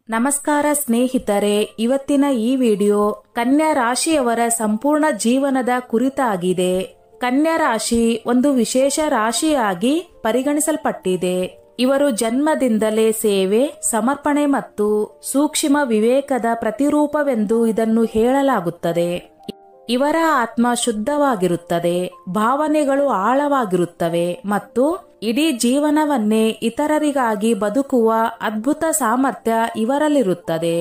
ನಮಸ್ಕಾರ ಸ್ನೇಹಿತರೆ, ಇವತ್ತಿನ ಈ ವಿಡಿಯೋ ಕನ್ಯಾ ರಾಶಿಯವರ ಸಂಪೂರ್ಣ ಜೀವನದ ಕುರಿತಾಗಿದೆ. ಕನ್ಯಾ ರಾಶಿ ಒಂದು ವಿಶೇಷ ರಾಶಿಯಾಗಿ ಪರಿಗಣಿಸಲ್ಪಟ್ಟಿದೆ. ಇವರು ಜನ್ಮದಿಂದಲೇ ಸೇವೆ, ಸಮರ್ಪಣೆ ಮತ್ತು ಸೂಕ್ಷ್ಮ ವಿವೇಕದ ಪ್ರತಿರೂಪವೆಂದು ಇದನ್ನು ಹೇಳಲಾಗುತ್ತದೆ. ಇವರ ಆತ್ಮ ಶುದ್ಧವಾಗಿರುತ್ತದೆ, ಭಾವನೆಗಳು ಆಳವಾಗಿರುತ್ತವೆ ಮತ್ತು ಇಡೀ ಜೀವನವನ್ನೇ ಇತರರಿಗಾಗಿ ಬದುಕುವ ಅದ್ಭುತ ಸಾಮರ್ಥ್ಯ ಇವರಲ್ಲಿರುತ್ತದೆ.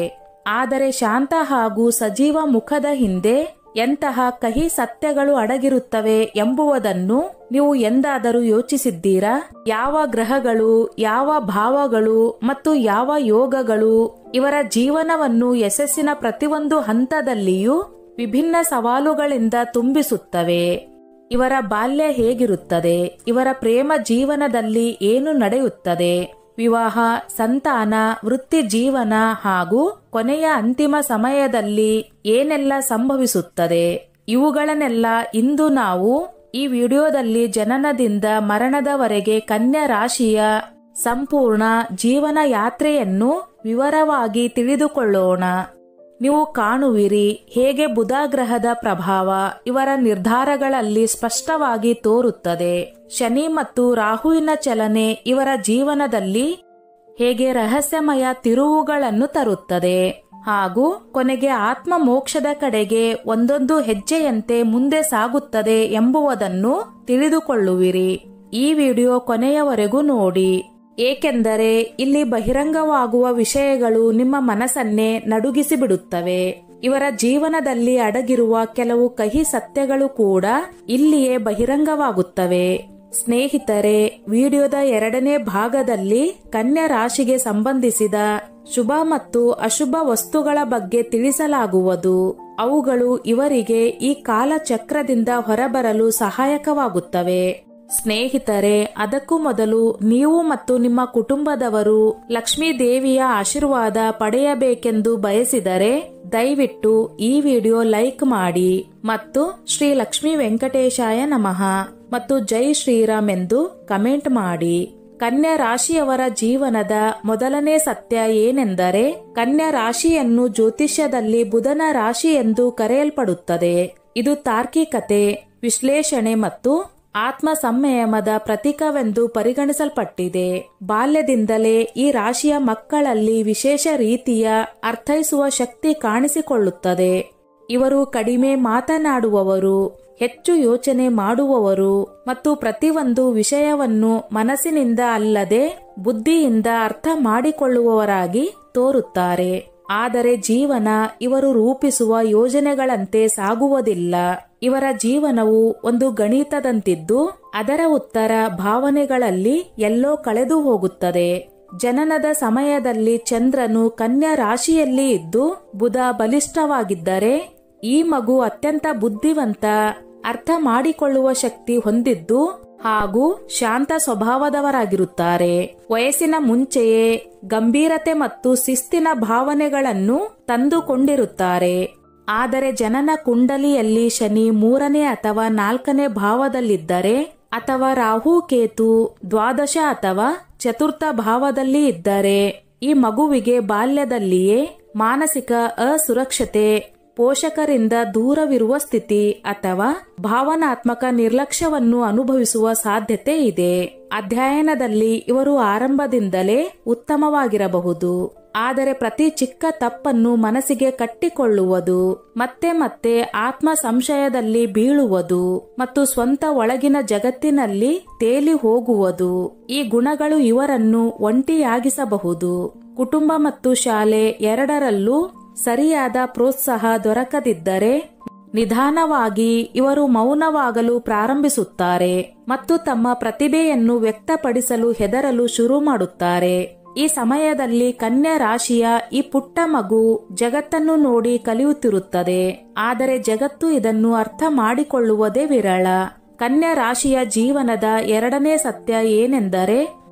ಆದರೆ ಶಾಂತ ಹಾಗೂ ಸಜೀವ ಮುಖದ ಹಿಂದೆ ಎಂತಹ ಕಹಿ ಸತ್ಯಗಳು ಅಡಗಿರುತ್ತವೆ ಎಂಬುದನ್ನು ನೀವು ಎಂದಾದರೂ ಯೋಚಿಸಿದ್ದೀರಾ? ಯಾವ ಗ್ರಹಗಳು, ಯಾವ ಭಾವಗಳು ಮತ್ತು ಯಾವ ಯೋಗಗಳು ಇವರ ಜೀವನವನ್ನು ಯಶಸ್ಸಿನ ಪ್ರತಿಯೊಂದು ಹಂತದಲ್ಲಿಯೂ ವಿಭಿನ್ನ ಸವಾಲುಗಳಿಂದ ತುಂಬಿಸುತ್ತವೆ. ಇವರ ಬಾಲ್ಯ ಹೇಗಿರುತ್ತದೆ? ಇವರ ಪ್ರೇಮ ಜೀವನದಲ್ಲಿ ಏನು ನಡೆಯುತ್ತದೆ? ವಿವಾಹ, ಸಂತಾನ, ವೃತ್ತಿ ಜೀವನ ಹಾಗೂ ಕೊನೆಯ ಅಂತಿಮ ಸಮಯದಲ್ಲಿ ಏನೆಲ್ಲ ಸಂಭವಿಸುತ್ತದೆ? ಇವುಗಳನ್ನೆಲ್ಲ ಇಂದು ನಾವು ಈ ವಿಡಿಯೋದಲ್ಲಿ ಜನನದಿಂದ ಮರಣದವರೆಗೆ ಕನ್ಯಾ ರಾಶಿಯ ಸಂಪೂರ್ಣ ಜೀವನ ಯಾತ್ರೆಯನ್ನು ವಿವರವಾಗಿ ತಿಳಿದುಕೊಳ್ಳೋಣ. ನೀವು ಕಾಣುವಿರಿ ಹೇಗೆ ಬುಧ ಗ್ರಹದ ಪ್ರಭಾವ ಇವರ ನಿರ್ಧಾರಗಳಲ್ಲಿ ಸ್ಪಷ್ಟವಾಗಿ ತೋರುತ್ತದೆ. ಶನಿ ಮತ್ತು ರಾಹುವಿನ ಚಲನೆ ಇವರ ಜೀವನದಲ್ಲಿ ಹೇಗೆ ರಹಸ್ಯಮಯ ತಿರುವುಗಳನ್ನು ತರುತ್ತದೆ ಹಾಗೂ ಕೊನೆಗೆ ಆತ್ಮ ಮೋಕ್ಷದ ಕಡೆಗೆ ಒಂದೊಂದು ಹೆಜ್ಜೆಯಂತೆ ಮುಂದೆ ಸಾಗುತ್ತದೆ ಎಂಬುದನ್ನು ತಿಳಿದುಕೊಳ್ಳುವಿರಿ. ಈ ವಿಡಿಯೋ ಕೊನೆಯವರೆಗೂ ನೋಡಿ, ಏಕೆಂದರೆ ಇಲ್ಲಿ ಬಹಿರಂಗವಾಗುವ ವಿಷಯಗಳು ನಿಮ್ಮ ಮನಸ್ಸನ್ನೇ ನಡುಗಿಸಿಬಿಡುತ್ತವೆ. ಇವರ ಜೀವನದಲ್ಲಿ ಅಡಗಿರುವ ಕೆಲವು ಕಹಿ ಸತ್ಯಗಳು ಕೂಡ ಇಲ್ಲಿಯೇ ಬಹಿರಂಗವಾಗುತ್ತವೆ. ಸ್ನೇಹಿತರೆ, ವಿಡಿಯೋದ 2ನೇ ಭಾಗದಲ್ಲಿ ಕನ್ಯಾ ರಾಶಿಗೆ ಸಂಬಂಧಿಸಿದ ಶುಭ ಮತ್ತು ಅಶುಭ ವಸ್ತುಗಳ ಬಗ್ಗೆ ತಿಳಿಸಲಾಗುವುದು. ಅವುಗಳು ಇವರಿಗೆ ಈ ಕಾಲಚಕ್ರದಿಂದ ಹೊರಬರಲು ಸಹಾಯಕವಾಗುತ್ತವೆ. ಸ್ನೇಹಿತರೆ, ಅದಕ್ಕೂ ಮೊದಲು ನೀವು ಮತ್ತು ನಿಮ್ಮ ಕುಟುಂಬದವರು ಲಕ್ಷ್ಮೀ ದೇವಿಯ ಆಶೀರ್ವಾದ ಪಡೆಯಬೇಕೆಂದು ಬಯಸಿದರೆ ದಯವಿಟ್ಟು ಈ ವಿಡಿಯೋ ಲೈಕ್ ಮಾಡಿ ಮತ್ತು ಶ್ರೀ ಲಕ್ಷ್ಮೀ ವೆಂಕಟೇಶಾಯ ನಮಃ ಮತ್ತು ಜೈ ಶ್ರೀರಾಮ್ ಎಂದು ಕಮೆಂಟ್ ಮಾಡಿ. ಕನ್ಯಾ ರಾಶಿಯವರ ಜೀವನದ ಮೊದಲನೇ ಸತ್ಯ ಏನೆಂದರೆ, ಕನ್ಯಾ ರಾಶಿಯನ್ನು ಜ್ಯೋತಿಷ್ಯದಲ್ಲಿ ಬುಧನ ರಾಶಿ ಎಂದು ಕರೆಯಲ್ಪಡುತ್ತದೆ. ಇದು ತಾರ್ಕಿಕತೆ, ವಿಶ್ಲೇಷಣೆ ಮತ್ತು ಆತ್ಮ ಸಂಯಮದ ಪ್ರತೀಕವೆಂದು ಪರಿಗಣಿಸಲ್ಪಟ್ಟಿದೆ. ಬಾಲ್ಯದಿಂದಲೇ ಈ ರಾಶಿಯ ಮಕ್ಕಳಲ್ಲಿ ವಿಶೇಷ ರೀತಿಯ ಅರ್ಥೈಸುವ ಶಕ್ತಿ ಕಾಣಿಸಿಕೊಳ್ಳುತ್ತದೆ. ಇವರು ಕಡಿಮೆ ಮಾತನಾಡುವವರು, ಹೆಚ್ಚು ಯೋಚನೆ ಮಾಡುವವರು ಮತ್ತು ಪ್ರತಿಯೊಂದು ವಿಷಯವನ್ನು ಮನಸ್ಸಿನಿಂದ ಅಲ್ಲದೆ ಬುದ್ಧಿಯಿಂದ ಅರ್ಥ ಮಾಡಿಕೊಳ್ಳುವವರಾಗಿ ತೋರುತ್ತಾರೆ. ಆದರೆ ಜೀವನ ಇವರು ರೂಪಿಸುವ ಯೋಜನೆಗಳಂತೆ ಸಾಗುವುದಿಲ್ಲ. ಇವರ ಜೀವನವು ಒಂದು ಗಣಿತದಂತಿದ್ದು ಅದರ ಉತ್ತರ ಭಾವನೆಗಳಲ್ಲಿ ಎಲ್ಲೋ ಕಳೆದು ಹೋಗುತ್ತದೆ. ಜನನದ ಸಮಯದಲ್ಲಿ ಚಂದ್ರನು ಕನ್ಯಾ ರಾಶಿಯಲ್ಲಿ ಇದ್ದು ಬುಧ ಬಲಿಷ್ಠವಾಗಿದ್ದರೆ ಈ ಮಗು ಅತ್ಯಂತ ಬುದ್ಧಿವಂತ, ಅರ್ಥ ಮಾಡಿಕೊಳ್ಳುವ ಶಕ್ತಿ ಹೊಂದಿದ್ದು ಹಾಗೂ ಶಾಂತ ಸ್ವಭಾವದವರಾಗಿರುತ್ತಾರೆ. ವಯಸ್ಸಿನ ಮುಂಚೆಯೇ ಗಂಭೀರತೆ ಮತ್ತು ಶಿಸ್ತಿನ ಭಾವನೆಗಳನ್ನು ತಂದುಕೊಂಡಿರುತ್ತಾರೆ. ಆದರೆ ಜನನ ಕುಂಡಲಿಯಲ್ಲಿ ಶನಿ 3ನೇ ಅಥವಾ 4ನೇ ಭಾವದಲ್ಲಿದ್ದರೆ ಅಥವಾ ರಾಹು ಕೇತು ದ್ವಾದಶ ಅಥವಾ ಚತುರ್ಥ ಭಾವದಲ್ಲಿ ಇದ್ದರೆ ಈ ಮಗುವಿಗೆ ಬಾಲ್ಯದಲ್ಲಿಯೇ ಮಾನಸಿಕ ಅಸುರಕ್ಷತೆ, ಪೋಷಕರಿಂದ ದೂರವಿರುವ ಸ್ಥಿತಿ ಅಥವಾ ಭಾವನಾತ್ಮಕ ನಿರ್ಲಕ್ಷ್ಯವನ್ನು ಅನುಭವಿಸುವ ಸಾಧ್ಯತೆ ಇದೆ. ಅಧ್ಯಯನದಲ್ಲಿ ಇವರು ಆರಂಭದಿಂದಲೇ ಉತ್ತಮವಾಗಿರಬಹುದು, ಆದರೆ ಪ್ರತಿ ಚಿಕ್ಕ ತಪ್ಪನ್ನು ಮನಸ್ಸಿಗೆ ಕಟ್ಟಿಕೊಳ್ಳುವುದು, ಮತ್ತೆ ಮತ್ತೆ ಆತ್ಮ ಸಂಶಯದಲ್ಲಿ ಬೀಳುವುದು ಮತ್ತು ಸ್ವಂತ ಒಳಗಿನ ಜಗತ್ತಿನಲ್ಲಿ ತೇಲಿ ಹೋಗುವುದು, ಈ ಗುಣಗಳು ಇವರನ್ನು ಒಂಟಿಯಾಗಿಸಬಹುದು. ಕುಟುಂಬ ಮತ್ತು ಶಾಲೆ ಎರಡರಲ್ಲೂ ಸರಿಯಾದ ಪ್ರೋತ್ಸಾಹ ದೊರಕದಿದ್ದರೆ ನಿಧಾನವಾಗಿ ಇವರು ಮೌನವಾಗಲು ಪ್ರಾರಂಭಿಸುತ್ತಾರೆ ಮತ್ತು ತಮ್ಮ ಪ್ರತಿಭೆಯನ್ನು ವ್ಯಕ್ತಪಡಿಸಲು ಹೆದರಲು ಶುರು ಮಾಡುತ್ತಾರೆ. ಈ ಸಮಯದಲ್ಲಿ ಕನ್ಯಾ ರಾಶಿಯ ಈ ಪುಟ್ಟ ಮಗು ಜಗತ್ತನ್ನು ನೋಡಿ ಕಲಿಯುತ್ತಿರುತ್ತದೆ, ಆದರೆ ಜಗತ್ತು ಇದನ್ನು ಅರ್ಥ ಮಾಡಿಕೊಳ್ಳುವುದೇ ವಿರಳ. ಕನ್ಯಾ ರಾಶಿಯ ಜೀವನದ 2ನೇ ಸತ್ಯ ಏನೆಂದರೆ,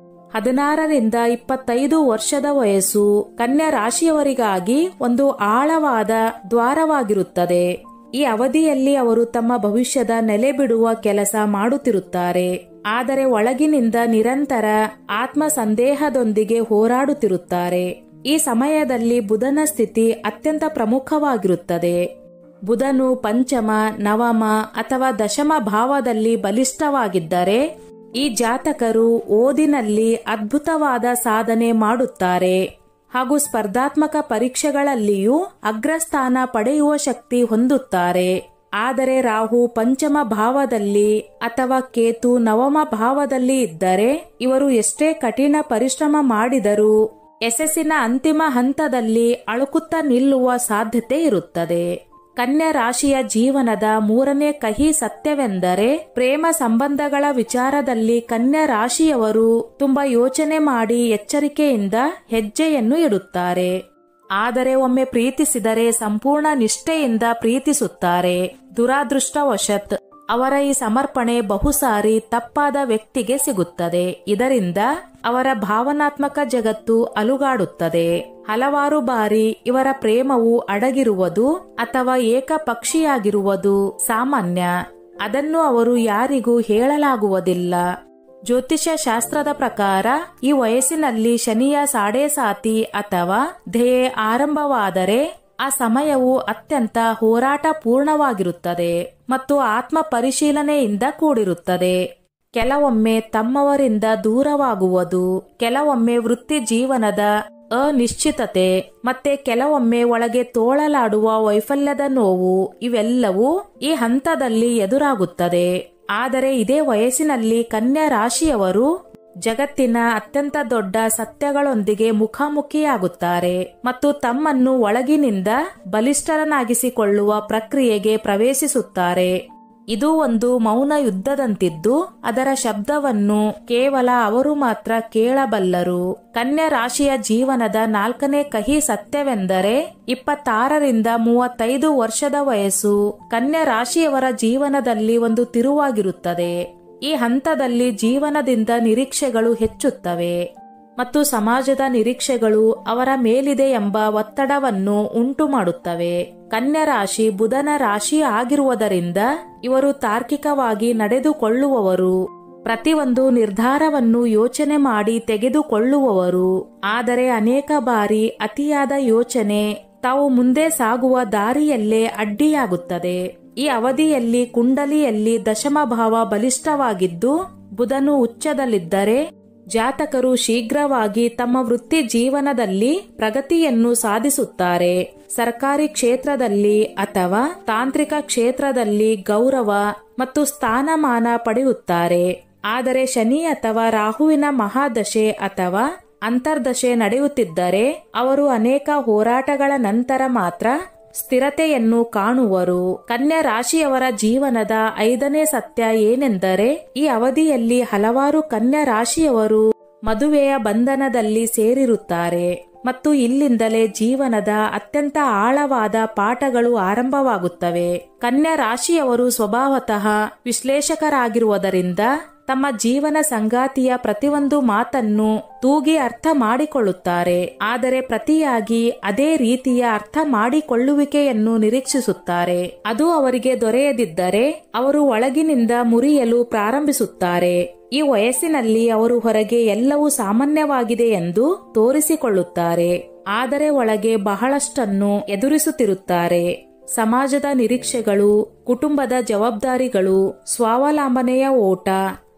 16ರಿಂದ 25 ವರ್ಷದ ವಯಸ್ಸು ಕನ್ಯಾ ರಾಶಿಯವರಿಗಾಗಿ ಒಂದು ಆಳವಾದ ದ್ವಾರವಾಗಿರುತ್ತದೆ. ಈ ಅವಧಿಯಲ್ಲಿ ಅವರು ತಮ್ಮ ಭವಿಷ್ಯದ ನೆಲೆ ಬಿಡುವ ಕೆಲಸ ಮಾಡುತ್ತಿರುತ್ತಾರೆ. ಆದರೆ ಒಳಗಿನಿಂದ ನಿರಂತರ ಆತ್ಮ ಸಂದೇಹದೊಂದಿಗೆ ಹೋರಾಡುತ್ತಿರುತ್ತಾರೆ. ಈ ಸಮಯದಲ್ಲಿ ಬುಧನ ಸ್ಥಿತಿ ಅತ್ಯಂತ ಪ್ರಮುಖವಾಗಿರುತ್ತದೆ. ಬುಧನು ಪಂಚಮ, ನವಮ ಅಥವಾ ದಶಮ ಭಾವದಲ್ಲಿ ಬಲಿಷ್ಠವಾಗಿದ್ದರೆ ಈ ಜಾತಕರು ಓದಿನಲ್ಲಿ ಅದ್ಭುತವಾದ ಸಾಧನೆ ಮಾಡುತ್ತಾರೆ ಹಾಗೂ ಸ್ಪರ್ಧಾತ್ಮಕ ಪರೀಕ್ಷೆಗಳಲ್ಲಿಯೂ ಅಗ್ರಸ್ಥಾನ ಪಡೆಯುವ ಶಕ್ತಿ ಹೊಂದುತ್ತಾರೆ. ಆದರೆ ರಾಹು ಪಂಚಮ ಭಾವದಲ್ಲಿ ಅಥವಾ ಕೇತು ನವಮ ಭಾವದಲ್ಲಿ ಇದ್ದರೆ ಇವರು ಎಷ್ಟೇ ಕಠಿಣ ಪರಿಶ್ರಮ ಮಾಡಿದರೂ ಯಶಸ್ಸಿನ ಅಂತಿಮ ಹಂತದಲ್ಲಿ ಅಳುಕುತ್ತಾ ನಿಲ್ಲುವ ಸಾಧ್ಯತೆ ಇರುತ್ತದೆ. ಕನ್ಯಾ ರಾಶಿಯ ಜೀವನದ ಮೂರನೇ ಕಹಿ ಸತ್ಯವೆಂದರೆ ಪ್ರೇಮ ಸಂಬಂಧಗಳ ವಿಚಾರದಲ್ಲಿ ಕನ್ಯಾ ರಾಶಿಯವರು ತುಂಬಾ ಯೋಚನೆ ಮಾಡಿ ಎಚ್ಚರಿಕೆಯಿಂದ ಹೆಜ್ಜೆಯನ್ನು ಇಡುತ್ತಾರೆ. ಆದರೆ ಒಮ್ಮೆ ಪ್ರೀತಿಸಿದರೆ ಸಂಪೂರ್ಣ ನಿಷ್ಠೆಯಿಂದ ಪ್ರೀತಿಸುತ್ತಾರೆ. ದುರಾದೃಷ್ಟವಶತ್ ಅವರ ಈ ಸಮರ್ಪಣೆ ಬಹುಸಾರಿ ತಪ್ಪಾದ ವ್ಯಕ್ತಿಗೆ ಸಿಗುತ್ತದೆ. ಇದರಿಂದ ಅವರ ಭಾವನಾತ್ಮಕ ಜಗತ್ತು ಅಲುಗಾಡುತ್ತದೆ. ಹಲವಾರು ಬಾರಿ ಇವರ ಪ್ರೇಮವು ಅಡಗಿರುವುದು ಅಥವಾ ಏಕಪಕ್ಷೀಯಾಗಿರುವುದು ಸಾಮಾನ್ಯ. ಅದನ್ನು ಅವರು ಯಾರಿಗೂ ಹೇಳಲಾಗುವುದಿಲ್ಲ. ಜ್ಯೋತಿಷ್ಯ ಶಾಸ್ತ್ರದ ಪ್ರಕಾರ ಈ ವಯಸ್ಸಿನಲ್ಲಿ ಶನಿಯ ಸಾಡೇಸಾತಿ ಅಥವಾ ಧ್ಯೇಯ ಆರಂಭವಾದರೆ ಆ ಸಮಯವು ಅತ್ಯಂತ ಹೋರಾಟ ಪೂರ್ಣವಾಗಿರುತ್ತದೆ ಮತ್ತು ಆತ್ಮ ಪರಿಶೀಲನೆಯಿಂದ ಕೂಡಿರುತ್ತದೆ. ಕೆಲವೊಮ್ಮೆ ತಮ್ಮವರಿಂದ ದೂರವಾಗುವುದು, ಕೆಲವೊಮ್ಮೆ ವೃತ್ತಿ ಜೀವನದ ಅನಿಶ್ಚಿತತೆ, ಮತ್ತೆ ಕೆಲವೊಮ್ಮೆ ಒಳಗೆ ತೋಳಲಾಡುವ ವೈಫಲ್ಯದ ನೋವು, ಇವೆಲ್ಲವೂ ಈ ಹಂತದಲ್ಲಿ ಎದುರಾಗುತ್ತದೆ. ಆದರೆ ಇದೇ ವಯಸ್ಸಿನಲ್ಲಿ ಕನ್ಯಾ ರಾಶಿಯವರು ಜಗತ್ತಿನ ಅತ್ಯಂತ ದೊಡ್ಡ ಸತ್ಯಗಳೊಂದಿಗೆ ಮುಖಾಮುಖಿಯಾಗುತ್ತಾರೆ ಮತ್ತು ತಮ್ಮನ್ನು ಒಳಗಿನಿಂದ ಬಲಿಷ್ಠರನ್ನಾಗಿಸಿಕೊಳ್ಳುವ ಪ್ರಕ್ರಿಯೆಗೆ ಪ್ರವೇಶಿಸುತ್ತಾರೆ. ಇದು ಒಂದು ಮೌನ ಯುದ್ಧದಂತಿದ್ದು ಅದರ ಶಬ್ದವನ್ನು ಕೇವಲ ಅವರು ಮಾತ್ರ ಕೇಳಬಲ್ಲರು. ಕನ್ಯಾ ರಾಶಿಯ ಜೀವನದ ನಾಲ್ಕನೇ ಕಹಿ ಸತ್ಯವೆಂದರೆ 26ರಿಂದ 35 ವರ್ಷದ ವಯಸ್ಸು ಕನ್ಯಾ ರಾಶಿಯವರ ಜೀವನದಲ್ಲಿ ಒಂದು ತಿರುವಾಗಿರುತ್ತದೆ. ಈ ಹಂತದಲ್ಲಿ ಜೀವನದಿಂದ ನಿರೀಕ್ಷೆಗಳು ಹೆಚ್ಚುತ್ತವೆ ಮತ್ತು ಸಮಾಜದ ನಿರೀಕ್ಷೆಗಳು ಅವರ ಮೇಲಿದೆ ಎಂಬ ಒತ್ತಡವನ್ನು ಉಂಟು ಮಾಡುತ್ತವೆ. ಕನ್ಯಾ ರಾಶಿ ಬುಧನ ರಾಶಿ ಆಗಿರುವುದರಿಂದ ಇವರು ತಾರ್ಕಿಕವಾಗಿ ನಡೆದುಕೊಳ್ಳುವವರು, ಪ್ರತಿಯೊಂದು ನಿರ್ಧಾರವನ್ನು ಯೋಚನೆ ಮಾಡಿ ತೆಗೆದುಕೊಳ್ಳುವವರು. ಆದರೆ ಅನೇಕ ಬಾರಿ ಅತಿಯಾದ ಯೋಚನೆ ತಾವು ಮುಂದೆ ಸಾಗುವ ದಾರಿಯಲ್ಲೇ ಅಡ್ಡಿಯಾಗುತ್ತದೆ. ಈ ಅವಧಿಯಲ್ಲಿ ಕುಂಡಲಿಯಲ್ಲಿ ದಶಮ ಭಾವ ಬಲಿಷ್ಠವಾಗಿದ್ದು ಬುಧನು ಉಚ್ಚದಲ್ಲಿದ್ದರೆ ಜಾತಕರು ಶೀಘ್ರವಾಗಿ ತಮ್ಮ ವೃತ್ತಿ ಜೀವನದಲ್ಲಿ ಪ್ರಗತಿಯನ್ನು ಸಾಧಿಸುತ್ತಾರೆ. ಸರ್ಕಾರಿ ಕ್ಷೇತ್ರದಲ್ಲಿ ಅಥವಾ ತಾಂತ್ರಿಕ ಕ್ಷೇತ್ರದಲ್ಲಿ ಗೌರವ ಮತ್ತು ಸ್ಥಾನಮಾನ ಪಡೆಯುತ್ತಾರೆ. ಆದರೆ ಶನಿ ಅಥವಾ ರಾಹುವಿನ ಮಹಾದಶೆ ಅಥವಾ ಅಂತರ್ದಶೆ ನಡೆಯುತ್ತಿದ್ದರೆ ಅವರು ಅನೇಕ ಹೋರಾಟಗಳ ನಂತರ ಮಾತ್ರ ಸ್ಥಿರತೆಯನ್ನು ಕಾಣುವರು. ಕನ್ಯಾ ರಾಶಿಯವರ ಜೀವನದ 5ನೇ ಸತ್ಯ ಏನೆಂದರೆ ಈ ಅವಧಿಯಲ್ಲಿ ಹಲವಾರು ಕನ್ಯಾ ರಾಶಿಯವರು ಮದುವೆಯ ಬಂಧನದಲ್ಲಿ ಸೇರಿರುತ್ತಾರೆ ಮತ್ತು ಇಲ್ಲಿಂದಲೇ ಜೀವನದ ಅತ್ಯಂತ ಆಳವಾದ ಪಾಠಗಳು ಆರಂಭವಾಗುತ್ತವೆ. ಕನ್ಯಾ ರಾಶಿಯವರು ಸ್ವಭಾವತಃ ವಿಶ್ಲೇಷಕರಾಗಿರುವುದರಿಂದ ತಮ್ಮ ಜೀವನ ಸಂಗಾತಿಯ ಪ್ರತಿಯೊಂದು ಮಾತನ್ನು ತೂಗಿ ಅರ್ಥ ಮಾಡಿಕೊಳ್ಳುತ್ತಾರೆ. ಆದರೆ ಪ್ರತಿಯಾಗಿ ಅದೇ ರೀತಿಯ ಅರ್ಥ ಮಾಡಿಕೊಳ್ಳುವಿಕೆಯನ್ನು ನಿರೀಕ್ಷಿಸುತ್ತಾರೆ. ಅದು ಅವರಿಗೆ ದೊರೆಯದಿದ್ದರೆ ಅವರು ಒಳಗಿನಿಂದ ಮುರಿಯಲು ಪ್ರಾರಂಭಿಸುತ್ತಾರೆ. ಈ ವಯಸ್ಸಿನಲ್ಲಿ ಅವರು ಹೊರಗೆ ಎಲ್ಲವೂ ಸಾಮಾನ್ಯವಾಗಿದೆ ಎಂದು ತೋರಿಸಿಕೊಳ್ಳುತ್ತಾರೆ, ಆದರೆ ಒಳಗೆ ಬಹಳಷ್ಟನ್ನು ಎದುರಿಸುತ್ತಿರುತ್ತಾರೆ. ಸಮಾಜದ ನಿರೀಕ್ಷೆಗಳು, ಕುಟುಂಬದ ಜವಾಬ್ದಾರಿಗಳು, ಸ್ವಾವಲಂಬನೆಯ ಓಟ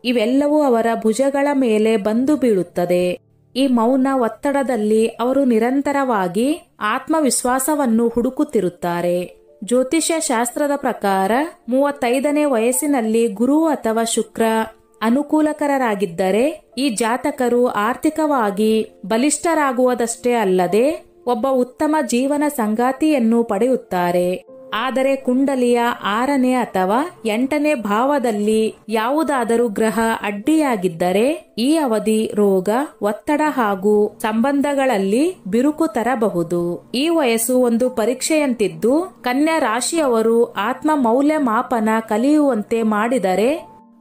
ಇವೆಲ್ಲವೂ ಅವರ ಭುಜಗಳ ಮೇಲೆ ಬಂದು ಬೀಳುತ್ತದೆ. ಈ ಮೌನ ಒತ್ತಡದಲ್ಲಿ ಅವರು ನಿರಂತರವಾಗಿ ಆತ್ಮವಿಶ್ವಾಸವನ್ನು ಹುಡುಕುತ್ತಿರುತ್ತಾರೆ. ಜ್ಯೋತಿಷ್ಯ ಶಾಸ್ತ್ರದ ಪ್ರಕಾರ 35ನೇ ವಯಸ್ಸಿನಲ್ಲಿ ಗುರು ಅಥವಾ ಶುಕ್ರ ಅನುಕೂಲಕರರಾಗಿದ್ದರೆ ಈ ಜಾತಕರು ಆರ್ಥಿಕವಾಗಿ ಬಲಿಷ್ಠರಾಗುವುದಷ್ಟೇ ಅಲ್ಲದೆ ಒಬ್ಬ ಉತ್ತಮ ಜೀವನ ಸಂಗಾತಿಯನ್ನು ಪಡೆಯುತ್ತಾರೆ. ಆದರೆ ಕುಂಡಲಿಯ 6ನೇ ಅಥವಾ 8ನೇ ಭಾವದಲ್ಲಿ ಯಾವುದಾದರೂ ಗ್ರಹ ಅಡ್ಡಿಯಾಗಿದ್ದರೆ ಈ ಅವಧಿ ರೋಗ, ಒತ್ತಡ ಹಾಗೂ ಸಂಬಂಧಗಳಲ್ಲಿ ಬಿರುಕು ತರಬಹುದು. ಈ ವಯಸ್ಸು ಒಂದು ಪರೀಕ್ಷೆಯಂತಿದ್ದು ಕನ್ಯಾ ರಾಶಿಯವರು ಆತ್ಮ ಮೌಲ್ಯಮಾಪನ ಕಲಿಯುವಂತೆ ಮಾಡಿದರೆ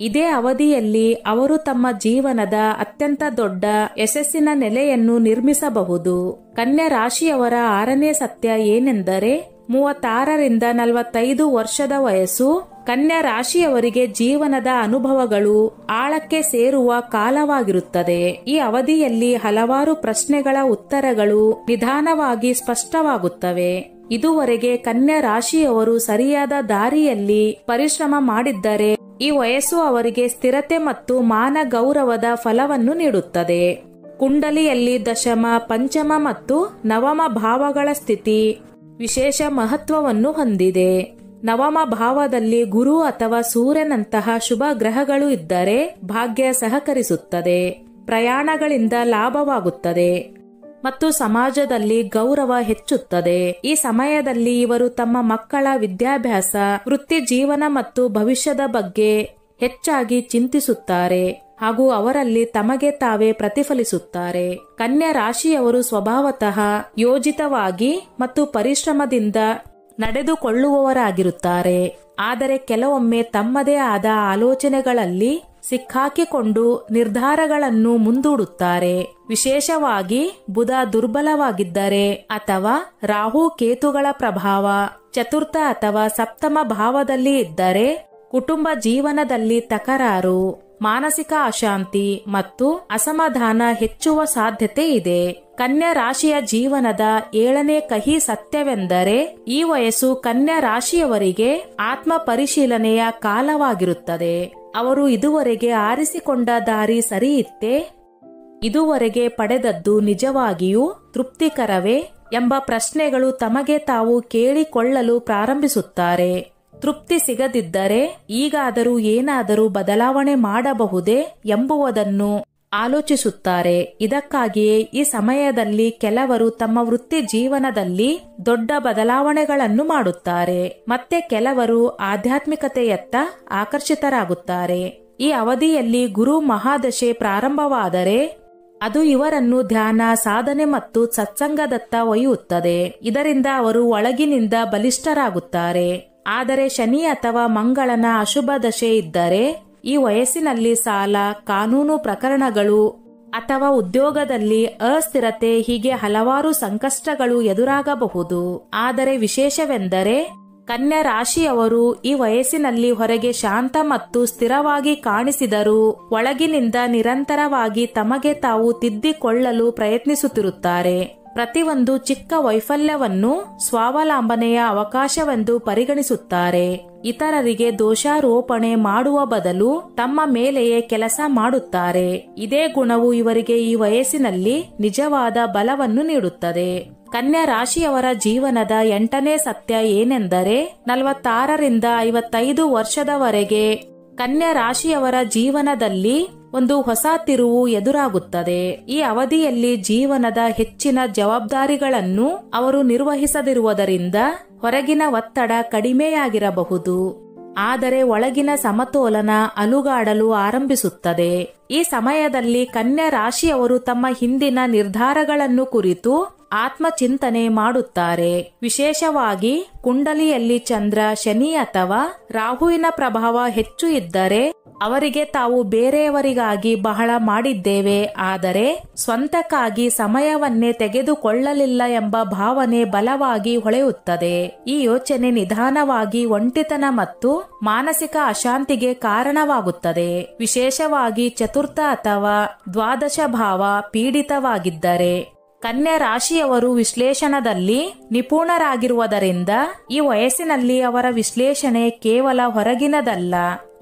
ಇದೇ ಅವಧಿಯಲ್ಲಿ ಅವರು ತಮ್ಮ ಜೀವನದ ಅತ್ಯಂತ ದೊಡ್ಡ ಯಶಸ್ಸಿನ ನೆಲೆಯನ್ನು ನಿರ್ಮಿಸಬಹುದು. ಕನ್ಯಾ ರಾಶಿಯವರ 6ನೇ ಸತ್ಯ ಏನೆಂದರೆ 36ರಿಂದ 45 ವರ್ಷದ ವಯಸ್ಸು ಕನ್ಯಾ ರಾಶಿಯವರಿಗೆ ಜೀವನದ ಅನುಭವಗಳು ಆಳಕ್ಕೆ ಸೇರುವ ಕಾಲವಾಗಿರುತ್ತದೆ. ಈ ಅವಧಿಯಲ್ಲಿ ಹಲವಾರು ಪ್ರಶ್ನೆಗಳ ಉತ್ತರಗಳು ನಿಧಾನವಾಗಿ ಸ್ಪಷ್ಟವಾಗುತ್ತವೆ. ಇದುವರೆಗೆ ಕನ್ಯಾ ರಾಶಿಯವರು ಸರಿಯಾದ ದಾರಿಯಲ್ಲಿ ಪರಿಶ್ರಮ ಮಾಡಿದ್ದರೆ ಈ ವಯಸ್ಸು ಅವರಿಗೆ ಸ್ಥಿರತೆ ಮತ್ತು ಮಾನ ಗೌರವದ ಫಲವನ್ನು ನೀಡುತ್ತದೆ. ಕುಂಡಲಿಯಲ್ಲಿ ದಶಮ, ಪಂಚಮ ಮತ್ತು ನವಮ ಭಾವಗಳ ಸ್ಥಿತಿ ವಿಶೇಷ ಮಹತ್ವವನ್ನು ಹೊಂದಿದೆ. ನವಮ ಭಾವದಲ್ಲಿ ಗುರು ಅಥವಾ ಸೂರ್ಯನಂತಹ ಶುಭ ಗ್ರಹಗಳು ಇದ್ದರೆ ಭಾಗ್ಯ ಸಹಕರಿಸುತ್ತದೆ, ಪ್ರಯಾಣಗಳಿಂದ ಲಾಭವಾಗುತ್ತದೆ ಮತ್ತು ಸಮಾಜದಲ್ಲಿ ಗೌರವ ಹೆಚ್ಚುತ್ತದೆ. ಈ ಸಮಯದಲ್ಲಿ ಇವರು ತಮ್ಮ ಮಕ್ಕಳ ವಿದ್ಯಾಭ್ಯಾಸ, ವೃತ್ತಿ ಜೀವನ ಮತ್ತು ಭವಿಷ್ಯದ ಬಗ್ಗೆ ಹೆಚ್ಚಾಗಿ ಚಿಂತಿಸುತ್ತಾರೆ ಹಾಗೂ ಅವರಲ್ಲಿ ತಮಗೆ ತಾವೇ ಪ್ರತಿಫಲಿಸುತ್ತಾರೆ. ಕನ್ಯಾ ರಾಶಿಯವರು ಸ್ವಭಾವತಃ ಯೋಜಿತವಾಗಿ ಮತ್ತು ಪರಿಶ್ರಮದಿಂದ ನಡೆದುಕೊಳ್ಳುವವರಾಗಿರುತ್ತಾರೆ. ಆದರೆ ಕೆಲವೊಮ್ಮೆ ತಮ್ಮದೇ ಆದ ಆಲೋಚನೆಗಳಲ್ಲಿ ಸಿಕ್ಕಾಕಿಕೊಂಡು ನಿರ್ಧಾರಗಳನ್ನು ಮುಂದೂಡುತ್ತಾರೆ. ವಿಶೇಷವಾಗಿ ಬುಧ ದುರ್ಬಲವಾಗಿದ್ದರೆ ಅಥವಾ ರಾಹು ಕೇತುಗಳ ಪ್ರಭಾವ ಚತುರ್ಥ ಅಥವಾ ಸಪ್ತಮ ಭಾವದಲ್ಲಿ ಇದ್ದರೆ ಕುಟುಂಬ ಜೀವನದಲ್ಲಿ ತಕರಾರು, ಮಾನಸಿಕ ಅಶಾಂತಿ ಮತ್ತು ಅಸಮಾಧಾನ ಹೆಚ್ಚುವ ಸಾಧ್ಯತೆ ಇದೆ. ಕನ್ಯಾ ರಾಶಿಯ ಜೀವನದ 7ನೇ ಕಹಿ ಸತ್ಯವೆಂದರೆ ಈ ವಯಸ್ಸು ಕನ್ಯಾ ರಾಶಿಯವರಿಗೆ ಆತ್ಮ ಪರಿಶೀಲನೆಯ ಕಾಲವಾಗಿರುತ್ತದೆ. ಅವರು ಇದುವರೆಗೆ ಆರಿಸಿಕೊಂಡ ದಾರಿ ಸರಿಯಿತ್ತೇ? ಇದುವರೆಗೆ ಪಡೆದದ್ದು ನಿಜವಾಗಿಯೂ ತೃಪ್ತಿಕರವೇ ಎಂಬ ಪ್ರಶ್ನೆಗಳು ತಮಗೆ ತಾವು ಕೇಳಿಕೊಳ್ಳಲು ಪ್ರಾರಂಭಿಸುತ್ತಾರೆ. ತೃಪ್ತಿ ಸಿಗದಿದ್ದರೆ ಈಗಾದರೂ ಏನಾದರೂ ಬದಲಾವಣೆ ಮಾಡಬಹುದೇ ಎಂಬುದನ್ನು ಆಲೋಚಿಸುತ್ತಾರೆ. ಇದಕ್ಕಾಗಿಯೇ ಈ ಸಮಯದಲ್ಲಿ ಕೆಲವರು ತಮ್ಮ ವೃತ್ತಿ ಜೀವನದಲ್ಲಿ ದೊಡ್ಡ ಬದಲಾವಣೆಗಳನ್ನು ಮಾಡುತ್ತಾರೆ. ಮತ್ತೆ ಕೆಲವರು ಆಧ್ಯಾತ್ಮಿಕತೆಯತ್ತ ಆಕರ್ಷಿತರಾಗುತ್ತಾರೆ. ಈ ಅವಧಿಯಲ್ಲಿ ಗುರು ಮಹಾದಶೆ ಪ್ರಾರಂಭವಾದರೆ ಅದು ಇವರನ್ನು ಧ್ಯಾನ, ಸಾಧನೆ ಮತ್ತು ಸತ್ಸಂಗದತ್ತ ಒಯ್ಯುತ್ತದೆ. ಇದರಿಂದ ಅವರು ಒಳಗಿನಿಂದ ಬಲಿಷ್ಠರಾಗುತ್ತಾರೆ. ಆದರೆ ಶನಿ ಅಥವಾ ಮಂಗಳನ ಅಶುಭ ದಶೆ ಇದ್ದರೆ ಈ ವಯಸ್ಸಿನಲ್ಲಿ ಸಾಲ, ಕಾನೂನು ಪ್ರಕರಣಗಳು ಅಥವಾ ಉದ್ಯೋಗದಲ್ಲಿ ಅಸ್ಥಿರತೆ ಹೀಗೆ ಹಲವಾರು ಸಂಕಷ್ಟಗಳು ಎದುರಾಗಬಹುದು. ಆದರೆ ವಿಶೇಷವೆಂದರೆ ಕನ್ಯಾ ರಾಶಿಯವರು ಈ ವಯಸ್ಸಿನಲ್ಲಿ ಹೊರಗೆ ಶಾಂತ ಮತ್ತು ಸ್ಥಿರವಾಗಿ ಕಾಣಿಸಿದರೂ ಒಳಗಿನಿಂದ ನಿರಂತರವಾಗಿ ತಮಗೆ ತಾವು ತಿದ್ದಿಕೊಳ್ಳಲು ಪ್ರಯತ್ನಿಸುತ್ತಿರುತ್ತಾರೆ. ಪ್ರತಿಯೊಂದು ಚಿಕ್ಕ ವೈಫಲ್ಯವನ್ನು ಸ್ವಾವಲಂಬನೆಯ ಅವಕಾಶವೆಂದು ಪರಿಗಣಿಸುತ್ತಾರೆ. ಇತರರಿಗೆ ದೋಷಾರೋಪಣೆ ಮಾಡುವ ಬದಲು ತಮ್ಮ ಮೇಲೆಯೇ ಕೆಲಸ ಮಾಡುತ್ತಾರೆ. ಇದೇ ಗುಣವು ಇವರಿಗೆ ಈ ವಯಸ್ಸಿನಲ್ಲಿ ನಿಜವಾದ ಬಲವನ್ನು ನೀಡುತ್ತದೆ. ಕನ್ಯಾ ರಾಶಿಯವರ ಜೀವನದ 8ನೇ ಸತ್ಯ ಏನೆಂದರೆ 46ರಿಂದ 55 ವರ್ಷದವರೆಗೆ ಕನ್ಯಾ ರಾಶಿಯವರ ಜೀವನದಲ್ಲಿ ಒಂದು ಹೊಸ ತಿರುವು ಎದುರಾಗುತ್ತದೆ. ಈ ಅವಧಿಯಲ್ಲಿ ಜೀವನದ ಹೆಚ್ಚಿನ ಜವಾಬ್ದಾರಿಗಳನ್ನು ಅವರು ನಿರ್ವಹಿಸದಿರುವುದರಿಂದ ಹೊರಗಿನ ಒತ್ತಡ ಕಡಿಮೆಯಾಗಿರಬಹುದು. ಆದರೆ ಒಳಗಿನ ಸಮತೋಲನ ಅಲುಗಾಡಲು ಆರಂಭಿಸುತ್ತದೆ. ಈ ಸಮಯದಲ್ಲಿ ಕನ್ಯಾ ರಾಶಿಯವರು ತಮ್ಮ ಹಿಂದಿನ ನಿರ್ಧಾರಗಳನ್ನು ಕುರಿತು ಆತ್ಮಚಿಂತನೆ ಮಾಡುತ್ತಾರೆ. ವಿಶೇಷವಾಗಿ ಕುಂಡಲಿಯಲ್ಲಿ ಚಂದ್ರ, ಶನಿ ಅಥವಾ ರಾಹುವಿನ ಪ್ರಭಾವ ಹೆಚ್ಚು ಇದ್ದರೆ ಅವರಿಗೆ ತಾವು ಬೇರೆಯವರಿಗಾಗಿ ಬಹಳ ಮಾಡಿದ್ದೇವೆ, ಆದರೆ ಸ್ವಂತಕ್ಕಾಗಿ ಸಮಯವನ್ನೇ ತೆಗೆದುಕೊಳ್ಳಲಿಲ್ಲ ಎಂಬ ಭಾವನೆ ಬಲವಾಗಿ ಹೊಳೆಯುತ್ತದೆ. ಈ ಯೋಚನೆ ನಿಧಾನವಾಗಿ ಒಂಟಿತನ ಮತ್ತು ಮಾನಸಿಕ ಅಶಾಂತಿಗೆ ಕಾರಣವಾಗುತ್ತದೆ. ವಿಶೇಷವಾಗಿ ಚತುರ್ಥ ಅಥವಾ ದ್ವಾದಶ ಭಾವ ಪೀಡಿತವಾಗಿದ್ದರೆ. ಕನ್ಯಾ ರಾಶಿಯವರು ವಿಶ್ಲೇಷಣದಲ್ಲಿ ನಿಪುಣರಾಗಿರುವುದರಿಂದ ಈ ವಯಸ್ಸಿನಲ್ಲಿ ಅವರ ವಿಶ್ಲೇಷಣೆ ಕೇವಲ ಹೊರಗಿನದಲ್ಲ,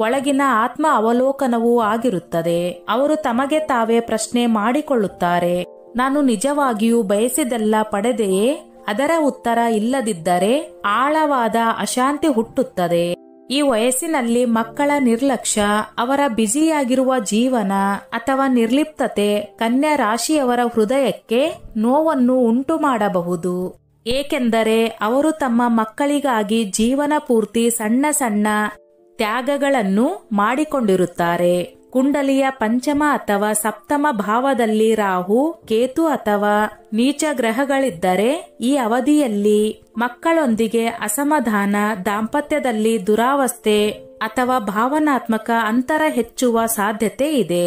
ಒಳಗಿನ ಆತ್ಮ ಅವಲೋಕನವೂ ಆಗಿರುತ್ತದೆ. ಅವರು ತಮಗೆ ತಾವೇ ಪ್ರಶ್ನೆ ಮಾಡಿಕೊಳ್ಳುತ್ತಾರೆ, ನಾನು ನಿಜವಾಗಿಯೂ ಬಯಸಿದೆಲ್ಲ ಪಡೆದೆಯೇ? ಅದರ ಉತ್ತರ ಇಲ್ಲದಿದ್ದರೆ ಆಳವಾದ ಅಶಾಂತಿ ಹುಟ್ಟುತ್ತದೆ. ಈ ವಯಸ್ಸಿನಲ್ಲಿ ಮಕ್ಕಳ ನಿರ್ಲಕ್ಷ್ಯ, ಅವರ ಬ್ಯುಸಿಯಾಗಿರುವ ಜೀವನ ಅಥವಾ ನಿರ್ಲಿಪ್ತತೆ ಕನ್ಯಾ ರಾಶಿಯವರ ಹೃದಯಕ್ಕೆ ನೋವನ್ನು ಉಂಟು ಮಾಡಬಹುದು. ಏಕೆಂದರೆ ಅವರು ತಮ್ಮ ಮಕ್ಕಳಿಗಾಗಿ ಜೀವನ ಪೂರ್ತಿ ಸಣ್ಣ ಸಣ್ಣ ತ್ಯಾಗಗಳನ್ನು ಮಾಡಿಕೊಂಡಿರುತ್ತಾರೆ. ಕುಂಡಲಿಯ ಪಂಚಮ ಅಥವಾ ಸಪ್ತಮ ಭಾವದಲ್ಲಿ ರಾಹು, ಕೇತು ಅಥವಾ ನೀಚ ಗ್ರಹಗಳಿದ್ದರೆ ಈ ಅವಧಿಯಲ್ಲಿ ಮಕ್ಕಳೊಂದಿಗೆ ಅಸಮಾಧಾನ, ದಾಂಪತ್ಯದಲ್ಲಿ ದುರಾವಸ್ಥೆ ಅಥವಾ ಭಾವನಾತ್ಮಕ ಅಂತರ ಹೆಚ್ಚುವ ಸಾಧ್ಯತೆ ಇದೆ.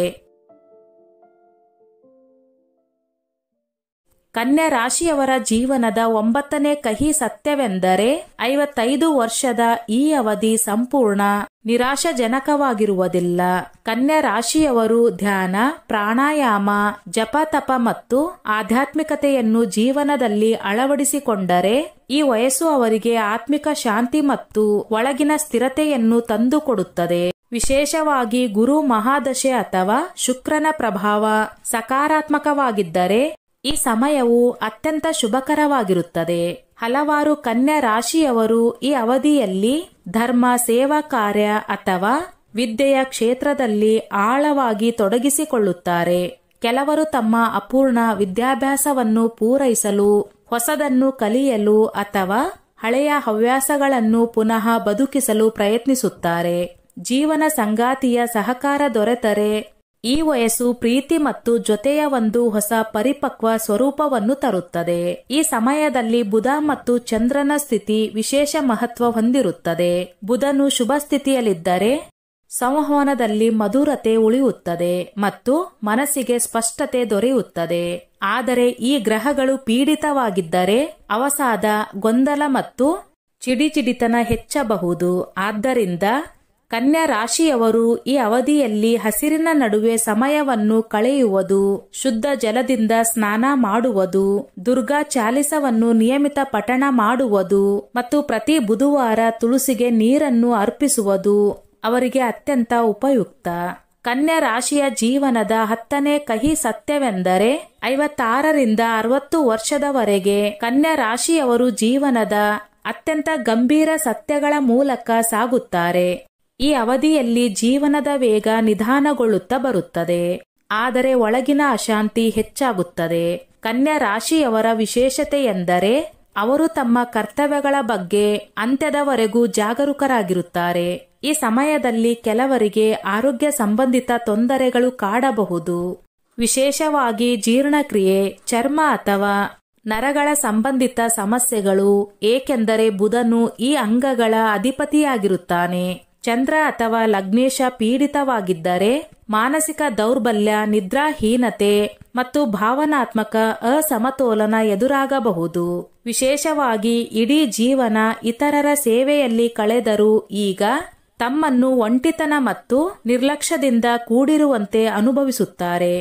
ಕನ್ಯಾ ರಾಶಿಯವರ ಜೀವನದ 9ನೇ ಕಹಿ ಸತ್ಯವೆಂದರೆ 55 ವರ್ಷದ ಈ ಅವಧಿ ಸಂಪೂರ್ಣ ನಿರಾಶಾಜನಕವಾಗಿರುವುದಿಲ್ಲ. ಕನ್ಯಾ ರಾಶಿಯವರು ಧ್ಯಾನ, ಪ್ರಾಣಾಯಾಮ, ಜಪತಪ ಮತ್ತು ಆಧ್ಯಾತ್ಮಿಕತೆಯನ್ನು ಜೀವನದಲ್ಲಿ ಅಳವಡಿಸಿಕೊಂಡರೆ ಈ ವಯಸ್ಸು ಅವರಿಗೆ ಆತ್ಮಿಕ ಶಾಂತಿ ಮತ್ತು ಒಳಗಿನ ಸ್ಥಿರತೆಯನ್ನು ತಂದುಕೊಡುತ್ತದೆ. ವಿಶೇಷವಾಗಿ ಗುರು ಮಹಾದಶೆ ಅಥವಾ ಶುಕ್ರನ ಪ್ರಭಾವ ಸಕಾರಾತ್ಮಕವಾಗಿದ್ದರೆ ಈ ಸಮಯವು ಅತ್ಯಂತ ಶುಭಕರವಾಗಿರುತ್ತದೆ. ಹಲವಾರು ಕನ್ಯಾ ರಾಶಿಯವರು ಈ ಅವಧಿಯಲ್ಲಿ ಧರ್ಮ, ಸೇವಾ ಕಾರ್ಯ ಅಥವಾ ವಿದ್ಯೆಯ ಕ್ಷೇತ್ರದಲ್ಲಿ ಆಳವಾಗಿ ತೊಡಗಿಸಿಕೊಳ್ಳುತ್ತಾರೆ. ಕೆಲವರು ತಮ್ಮ ಅಪೂರ್ಣ ವಿದ್ಯಾಭ್ಯಾಸವನ್ನು ಪೂರೈಸಲು, ಹೊಸದನ್ನು ಕಲಿಯಲು ಅಥವಾ ಹಳೆಯ ಹವ್ಯಾಸಗಳನ್ನು ಪುನಃ ಬದುಕಿಸಲು ಪ್ರಯತ್ನಿಸುತ್ತಾರೆ. ಜೀವನ ಸಂಗಾತಿಯ ಸಹಕಾರ ದೊರೆತರೆ ಈ ವಯಸ್ಸು ಪ್ರೀತಿ ಮತ್ತು ಜೊತೆಯ ಒಂದು ಹೊಸ ಪರಿಪಕ್ವ ಸ್ವರೂಪವನ್ನು ತರುತ್ತದೆ. ಈ ಸಮಯದಲ್ಲಿ ಬುಧ ಮತ್ತು ಚಂದ್ರನ ಸ್ಥಿತಿ ವಿಶೇಷ ಮಹತ್ವ ಹೊಂದಿರುತ್ತದೆ. ಬುಧನು ಶುಭ ಸ್ಥಿತಿಯಲ್ಲಿದ್ದರೆ ಸಂವಹನದಲ್ಲಿ ಮಧುರತೆ ಉಳಿಯುತ್ತದೆ ಮತ್ತು ಮನಸ್ಸಿಗೆ ಸ್ಪಷ್ಟತೆ ದೊರೆಯುತ್ತದೆ. ಆದರೆ ಈ ಗ್ರಹಗಳು ಪೀಡಿತವಾಗಿದ್ದರೆ ಅವಸಾದ, ಗೊಂದಲ ಮತ್ತು ಚಿಡಿಚಿಡಿತನ ಹೆಚ್ಚಬಹುದು. ಆದ್ದರಿಂದ ಕನ್ಯಾ ರಾಶಿಯವರು ಈ ಅವಧಿಯಲ್ಲಿ ಹಸಿರಿನ ನಡುವೆ ಸಮಯವನ್ನು ಕಳೆಯುವುದು, ಶುದ್ಧ ಜಲದಿಂದ ಸ್ನಾನ ಮಾಡುವುದು, ದುರ್ಗಾ ಚಾಲಿಸವನ್ನು ನಿಯಮಿತ ಪಠಣ ಮಾಡುವುದು ಮತ್ತು ಪ್ರತಿ ಬುಧವಾರ ತುಳಸಿಗೆ ನೀರನ್ನು ಅರ್ಪಿಸುವುದು ಅವರಿಗೆ ಅತ್ಯಂತ ಉಪಯುಕ್ತ. ಕನ್ಯಾ ರಾಶಿಯ ಜೀವನದ 10ನೇ ಕಹಿ ಸತ್ಯವೆಂದರೆ 56ರಿಂದ 60 ವರ್ಷದವರೆಗೆ ಕನ್ಯಾ ರಾಶಿಯವರು ಜೀವನದ ಅತ್ಯಂತ ಗಂಭೀರ ಸತ್ಯಗಳ ಮೂಲಕ ಸಾಗುತ್ತಾರೆ. ಈ ಅವಧಿಯಲ್ಲಿ ಜೀವನದ ವೇಗ ನಿಧಾನಗೊಳ್ಳುತ್ತಾ ಬರುತ್ತದೆ, ಆದರೆ ಒಳಗಿನ ಅಶಾಂತಿ ಹೆಚ್ಚಾಗುತ್ತದೆ. ಕನ್ಯಾ ರಾಶಿಯವರ ವಿಶೇಷತೆಯೆಂದರೆ ಅವರು ತಮ್ಮ ಕರ್ತವ್ಯಗಳ ಬಗ್ಗೆ ಅಂತ್ಯದವರೆಗೂ ಜಾಗರೂಕರಾಗಿರುತ್ತಾರೆ. ಈ ಸಮಯದಲ್ಲಿ ಕೆಲವರಿಗೆ ಆರೋಗ್ಯ ಸಂಬಂಧಿತ ತೊಂದರೆಗಳು ಕಾಡಬಹುದು, ವಿಶೇಷವಾಗಿ ಜೀರ್ಣಕ್ರಿಯೆ, ಚರ್ಮ ಅಥವಾ ನರಗಳ ಸಂಬಂಧಿತ ಸಮಸ್ಯೆಗಳು, ಏಕೆಂದರೆ ಬುಧನು ಈ ಅಂಗಗಳ ಅಧಿಪತಿಯಾಗಿರುತ್ತಾನೆ. ಚಂದ್ರ ಅಥವಾ ಲಗ್ನೇಶ ಪೀಡಿತವಾಗಿದ್ದರೆ ಮಾನಸಿಕ ದೌರ್ಬಲ್ಯ, ನಿದ್ರಾಹೀನತೆ ಮತ್ತು ಭಾವನಾತ್ಮಕ ಅಸಮತೋಲನ ಎದುರಾಗಬಹುದು. ವಿಶೇಷವಾಗಿ ಇಡೀ ಜೀವನ ಇತರರ ಸೇವೆಯಲ್ಲಿ ಕಳೆದರೂ ಈಗ ತಮ್ಮನ್ನು ಒಂಟಿತನ ಮತ್ತು ನಿರ್ಲಕ್ಷ್ಯದಿಂದ ಕೂಡಿರುವಂತೆ ಅನುಭವಿಸುತ್ತಾರೆ.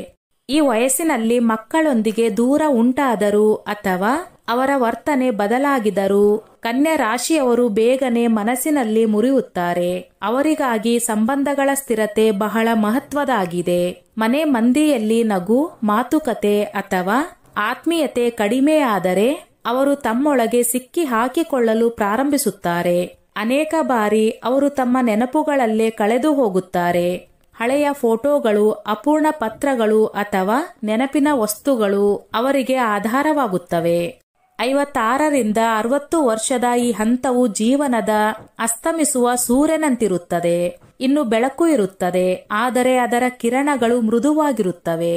ಈ ವಯಸ್ಸಿನಲ್ಲಿ ಮಕ್ಕಳೊಂದಿಗೆ ದೂರ ಉಂಟಾದರೂ ಅಥವಾ ಅವರ ವರ್ತನೆ ಬದಲಾಗಿದರೂ ಕನ್ಯಾ ರಾಶಿಯವರು ಬೇಗನೆ ಮನಸ್ಸಿನಲ್ಲಿ ಮುರಿಯುತ್ತಾರೆ. ಅವರಿಗಾಗಿ ಸಂಬಂಧಗಳ ಸ್ಥಿರತೆ ಬಹಳ ಮಹತ್ವದಾಗಿದೆ. ಮನೆ ಮಂದಿಯಲ್ಲಿ ನಗು, ಮಾತುಕತೆ ಅಥವಾ ಆತ್ಮೀಯತೆ ಕಡಿಮೆಯಾದರೆ ಅವರು ತಮ್ಮೊಳಗೆ ಸಿಕ್ಕಿ ಹಾಕಿಕೊಳ್ಳಲು ಪ್ರಾರಂಭಿಸುತ್ತಾರೆ. ಅನೇಕ ಬಾರಿ ಅವರು ತಮ್ಮ ನೆನಪುಗಳಲ್ಲೇ ಕಳೆದು ಹೋಗುತ್ತಾರೆ. ಹಳೆಯ ಫೋಟೋಗಳು, ಅಪೂರ್ಣ ಪತ್ರಗಳು ಅಥವಾ ನೆನಪಿನ ವಸ್ತುಗಳು ಅವರಿಗೆ ಆಧಾರವಾಗುತ್ತವೆ. 56ರಿಂದ 60 ವರ್ಷದ ಈ ಹಂತವು ಜೀವನದ ಅಸ್ತಮಿಸುವ ಸೂರ್ಯನಂತಿರುತ್ತದೆ. ಇನ್ನು ಬೆಳಕು ಇರುತ್ತದೆ, ಆದರೆ ಅದರ ಕಿರಣಗಳು ಮೃದುವಾಗಿರುತ್ತವೆ.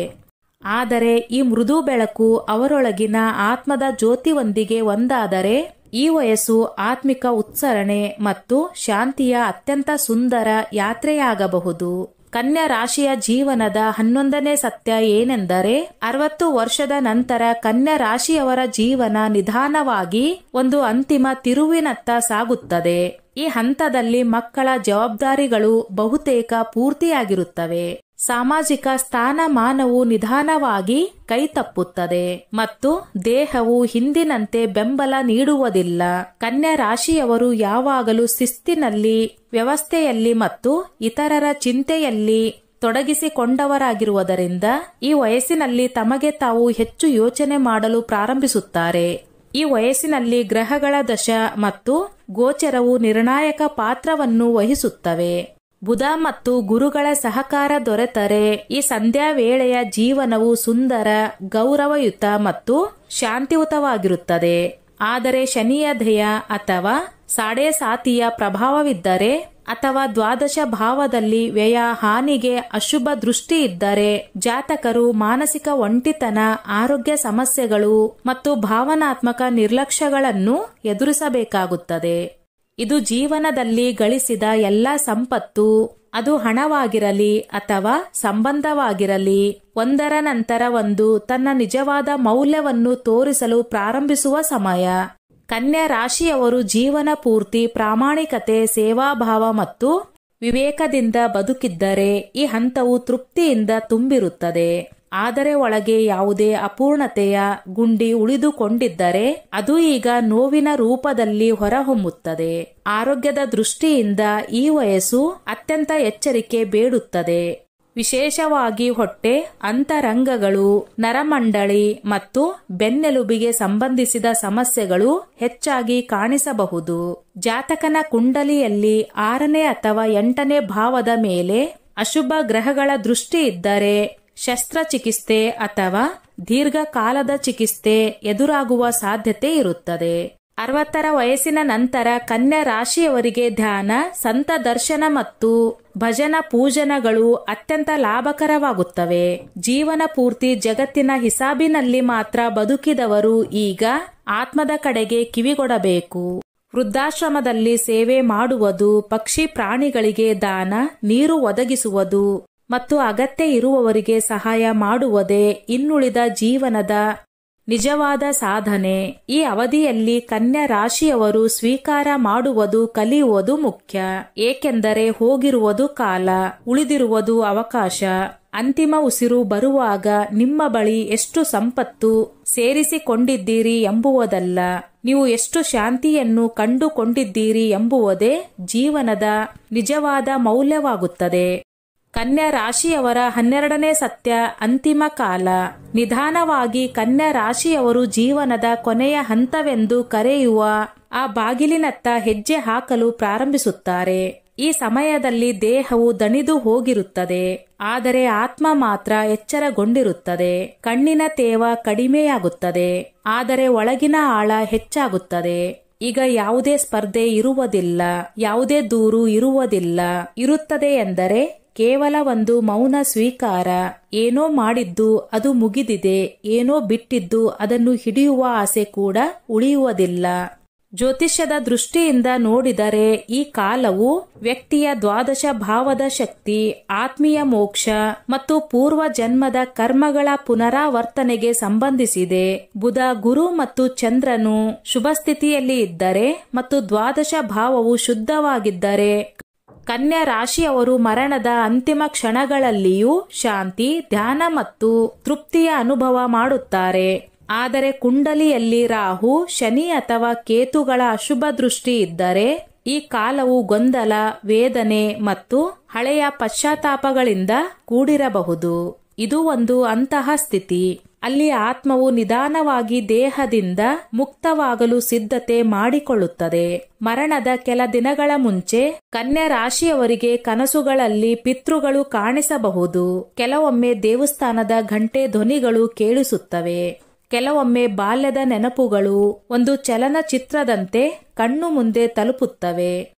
ಆದರೆ ಈ ಮೃದು ಬೆಳಕು ಅವರೊಳಗಿನ ಆತ್ಮದ ಜ್ಯೋತಿಯೊಂದಿಗೆ ಒಂದಾದರೆ ಈ ವಯಸ್ಸು ಆತ್ಮಿಕ ಉತ್ಸರಣೆ ಮತ್ತು ಶಾಂತಿಯ ಅತ್ಯಂತ ಸುಂದರ ಯಾತ್ರೆಯಾಗಬಹುದು. ಕನ್ಯಾ ರಾಶಿಯ ಜೀವನದ 11ನೇ ಸತ್ಯ ಏನೆಂದರೆ 60 ವರ್ಷದ ನಂತರ ಕನ್ಯಾ ರಾಶಿಯವರ ಜೀವನ ನಿಧಾನವಾಗಿ ಒಂದು ಅಂತಿಮ ತಿರುವಿನತ್ತ ಸಾಗುತ್ತದೆ. ಈ ಹಂತದಲ್ಲಿ ಮಕ್ಕಳ ಜವಾಬ್ದಾರಿಗಳು ಬಹುತೇಕ ಪೂರ್ತಿಯಾಗಿರುತ್ತವೆ. ಸಾಮಾಜಿಕ ಸ್ಥಾನಮಾನವು ನಿಧಾನವಾಗಿ ಕೈತಪ್ಪುತ್ತದೆ ಮತ್ತು ದೇಹವು ಹಿಂದಿನಂತೆ ಬೆಂಬಲ ನೀಡುವುದಿಲ್ಲ. ಕನ್ಯಾ ರಾಶಿಯವರು ಯಾವಾಗಲೂ ಶಿಸ್ತಿನಲ್ಲಿ, ವ್ಯವಸ್ಥೆಯಲ್ಲಿ ಮತ್ತು ಇತರರ ಚಿಂತೆಯಲ್ಲಿ ತೊಡಗಿಸಿಕೊಂಡವರಾಗಿರುವುದರಿಂದ ಈ ವಯಸ್ಸಿನಲ್ಲಿ ತಮಗೆ ತಾವು ಹೆಚ್ಚು ಯೋಚನೆ ಮಾಡಲು ಪ್ರಾರಂಭಿಸುತ್ತಾರೆ. ಈ ವಯಸ್ಸಿನಲ್ಲಿ ಗ್ರಹಗಳ ದಶ ಮತ್ತು ಗೋಚರವು ನಿರ್ಣಾಯಕ ಪಾತ್ರವನ್ನು ವಹಿಸುತ್ತವೆ. ಬುಧ ಮತ್ತು ಗುರುಗಳ ಸಹಕಾರ ದೊರೆತರೆ ಈ ಸಂಧ್ಯಾ ವೇಳೆಯ ಜೀವನವು ಸುಂದರ, ಗೌರವಯುತ ಮತ್ತು ಶಾಂತಿಯುತವಾಗಿರುತ್ತದೆ. ಆದರೆ ಶನಿಯ ಧ್ಯೇಯ ಅಥವಾ ಸಾಡೆ ಸಾತಿಯ ಪ್ರಭಾವವಿದ್ದರೆ ಅಥವಾ ದ್ವಾದಶ ಭಾವದಲ್ಲಿ ವ್ಯಯ, ಹಾನಿಗೆ ಅಶುಭ ದೃಷ್ಟಿ ಇದ್ದರೆ ಜಾತಕರು ಮಾನಸಿಕ ಒಂಟಿತನ, ಆರೋಗ್ಯ ಸಮಸ್ಯೆಗಳು ಮತ್ತು ಭಾವನಾತ್ಮಕ ನಿರ್ಲಕ್ಷ್ಯಗಳನ್ನು ಎದುರಿಸಬೇಕಾಗುತ್ತದೆ. ಇದು ಜೀವನದಲ್ಲಿ ಗಳಿಸಿದ ಎಲ್ಲ ಸಂಪತ್ತು, ಅದು ಹಣವಾಗಿರಲಿ ಅಥವಾ ಸಂಬಂಧವಾಗಿರಲಿ, ಒಂದರ ನಂತರ ಒಂದು ತನ್ನ ನಿಜವಾದ ಮೌಲ್ಯವನ್ನು ತೋರಿಸಲು ಪ್ರಾರಂಭಿಸುವ ಸಮಯ. ಕನ್ಯಾ ರಾಶಿಯವರು ಜೀವನ ಪೂರ್ತಿ ಪ್ರಾಮಾಣಿಕತೆ, ಸೇವಾಭಾವ ಮತ್ತು ವಿವೇಕದಿಂದ ಬದುಕಿದ್ದರೆ ಈ ಹಂತವು ತೃಪ್ತಿಯಿಂದ ತುಂಬಿರುತ್ತದೆ. ಆದರೆ ಒಳಗೆ ಯಾವುದೇ ಅಪೂರ್ಣತೆಯ ಗುಂಡಿ ಉಳಿದುಕೊಂಡಿದ್ದರೆ ಅದು ಈಗ ನೋವಿನ ರೂಪದಲ್ಲಿ ಹೊರಹೊಮ್ಮುತ್ತದೆ. ಆರೋಗ್ಯದ ದೃಷ್ಟಿಯಿಂದ ಈ ವಯಸ್ಸು ಅತ್ಯಂತ ಎಚ್ಚರಿಕೆ ಬೇಡುತ್ತದೆ. ವಿಶೇಷವಾಗಿ ಹೊಟ್ಟೆ, ಅಂತರಂಗಗಳು, ನರಮಂಡಳಿ ಮತ್ತು ಬೆನ್ನೆಲುಬಿಗೆ ಸಂಬಂಧಿಸಿದ ಸಮಸ್ಯೆಗಳು ಹೆಚ್ಚಾಗಿ ಕಾಣಿಸಬಹುದು. ಜಾತಕನ ಕುಂಡಲಿಯಲ್ಲಿ 6ನೇ ಅಥವಾ 8ನೇ ಭಾವದ ಮೇಲೆ ಅಶುಭ ಗ್ರಹಗಳ ದೃಷ್ಟಿ ಇದ್ದರೆ ಶಸ್ತ್ರಚಿಕಿತ್ಸೆ ಅಥವಾ ದೀರ್ಘಕಾಲದ ಚಿಕಿತ್ಸೆ ಎದುರಾಗುವ ಸಾಧ್ಯತೆ ಇರುತ್ತದೆ. 60ರ ವಯಸ್ಸಿನ ನಂತರ ಕನ್ಯಾ ರಾಶಿಯವರಿಗೆ ಧ್ಯಾನ, ಸಂತ ದರ್ಶನ ಮತ್ತು ಭಜನ ಪೂಜನಗಳು ಅತ್ಯಂತ ಲಾಭಕರವಾಗುತ್ತವೆ. ಜೀವನ ಪೂರ್ತಿ ಜಗತ್ತಿನ ಹಿಸಾಬಿನಲ್ಲಿ ಮಾತ್ರ ಬದುಕಿದವರು ಈಗ ಆತ್ಮದ ಕಡೆಗೆ ಕಿವಿಗೊಡಬೇಕು. ವೃದ್ಧಾಶ್ರಮದಲ್ಲಿ ಸೇವೆ ಮಾಡುವುದು, ಪಕ್ಷಿ ಪ್ರಾಣಿಗಳಿಗೆ ದಾನ, ನೀರು ಒದಗಿಸುವುದು ಮತ್ತು ಅಗತ್ಯ ಇರುವವರಿಗೆ ಸಹಾಯ ಮಾಡುವುದೇ ಇನ್ನುಳಿದ ಜೀವನದ ನಿಜವಾದ ಸಾಧನೆ. ಈ ಅವಧಿಯಲ್ಲಿ ಕನ್ಯಾ ರಾಶಿಯವರು ಸ್ವೀಕಾರ ಮಾಡುವುದು, ಕಲಿಯುವುದು ಮುಖ್ಯ. ಏಕೆಂದರೆ ಹೋಗಿರುವುದು ಕಾಲ, ಉಳಿದಿರುವುದು ಅವಕಾಶ. ಅಂತಿಮ ಉಸಿರು ಬರುವಾಗ ನಿಮ್ಮ ಬಳಿ ಎಷ್ಟು ಸಂಪತ್ತು ಸೇರಿಸಿಕೊಂಡಿದ್ದೀರಿ ಎಂಬುವುದಲ್ಲ, ನೀವು ಎಷ್ಟು ಶಾಂತಿಯನ್ನು ಕಂಡುಕೊಂಡಿದ್ದೀರಿ ಎಂಬುವುದೇ ಜೀವನದ ನಿಜವಾದ ಮೌಲ್ಯವಾಗುತ್ತದೆ. ಕನ್ಯಾ ರಾಶಿಯವರ 12ನೇ ಸತ್ಯ ಅಂತಿಮ ಕಾಲ. ನಿಧಾನವಾಗಿ ಕನ್ಯಾ ರಾಶಿಯವರು ಜೀವನದ ಕೊನೆಯ ಹಂತವೆಂದು ಕರೆಯುವ ಆ ಬಾಗಿಲಿನತ್ತ ಹೆಜ್ಜೆ ಹಾಕಲು ಪ್ರಾರಂಭಿಸುತ್ತಾರೆ. ಈ ಸಮಯದಲ್ಲಿ ದೇಹವು ದಣಿದು ಹೋಗಿರುತ್ತದೆ, ಆದರೆ ಆತ್ಮ ಮಾತ್ರ ಎಚ್ಚರಗೊಂಡಿರುತ್ತದೆ. ಕಣ್ಣಿನ ತೇವ ಕಡಿಮೆಯಾಗುತ್ತದೆ, ಆದರೆ ಒಳಗಿನ ಆಳ ಹೆಚ್ಚಾಗುತ್ತದೆ. ಈಗ ಯಾವುದೇ ಸ್ಪರ್ಧೆ ಇರುವುದಿಲ್ಲ, ಯಾವುದೇ ದೂರು ಇರುವುದಿಲ್ಲ. ಇರುತ್ತದೆ ಎಂದರೆ ಕೇವಲ ಒಂದು ಮೌನ ಸ್ವೀಕಾರ. ಏನೋ ಮಾಡಿದ್ದು ಅದು ಮುಗಿದಿದೆ, ಏನೋ ಬಿಟ್ಟಿದ್ದು ಅದನ್ನು ಹಿಡಿಯುವ ಆಸೆ ಕೂಡ ಉಳಿಯುವುದಿಲ್ಲ. ಜ್ಯೋತಿಷ್ಯದ ದೃಷ್ಟಿಯಿಂದ ನೋಡಿದರೆ ಈ ಕಾಲವು ವ್ಯಕ್ತಿಯ ದ್ವಾದಶ ಭಾವದ ಶಕ್ತಿ, ಆತ್ಮೀಯ ಮೋಕ್ಷ ಮತ್ತು ಪೂರ್ವ ಜನ್ಮದ ಕರ್ಮಗಳ ಪುನರಾವರ್ತನೆಗೆ ಸಂಬಂಧಿಸಿದೆ. ಬುಧ, ಗುರು ಮತ್ತು ಚಂದ್ರನು ಶುಭ ಸ್ಥಿತಿಯಲ್ಲಿ ಇದ್ದರೆ ಮತ್ತು ದ್ವಾದಶ ಭಾವವು ಶುದ್ಧವಾಗಿದ್ದರೆ ಕನ್ಯಾ ರಾಶಿಯವರು ಮರಣದ ಅಂತಿಮ ಕ್ಷಣಗಳಲ್ಲಿಯೂ ಶಾಂತಿ, ಧ್ಯಾನ ಮತ್ತು ತೃಪ್ತಿಯ ಅನುಭವ ಮಾಡುತ್ತಾರೆ. ಆದರೆ ಕುಂಡಲಿಯಲ್ಲಿ ರಾಹು, ಶನಿ ಅಥವಾ ಕೇತುಗಳ ಅಶುಭ ದೃಷ್ಟಿ ಇದ್ದರೆ ಈ ಕಾಲವು ಗೊಂದಲ, ವೇದನೆ ಮತ್ತು ಹಳೆಯ ಪಶ್ಚಾತ್ತಾಪಗಳಿಂದ ಕೂಡಿರಬಹುದು. ಇದು ಒಂದು ಅಂತಹ ಸ್ಥಿತಿ ಅಲ್ಲಿ ಆತ್ಮವು ನಿಧಾನವಾಗಿ ದೇಹದಿಂದ ಮುಕ್ತವಾಗಲು ಸಿದ್ಧತೆ ಮಾಡಿಕೊಳ್ಳುತ್ತದೆ. ಮರಣದ ಕೆಲ ದಿನಗಳ ಮುಂಚೆ ಕನ್ಯಾ ರಾಶಿಯವರಿಗೆ ಕನಸುಗಳಲ್ಲಿ ಪಿತೃಗಳು ಕಾಣಿಸಬಹುದು. ಕೆಲವೊಮ್ಮೆ ದೇವಸ್ಥಾನದ ಘಂಟೆ ಧ್ವನಿಗಳು ಕೇಳಿಸುತ್ತವೆ. ಕೆಲವೊಮ್ಮೆ ಬಾಲ್ಯದ ನೆನಪುಗಳು ಒಂದು ಚಲನಚಿತ್ರದಂತೆ ಕಣ್ಣು ಮುಂದೆ ತಲುಪುತ್ತವೆ.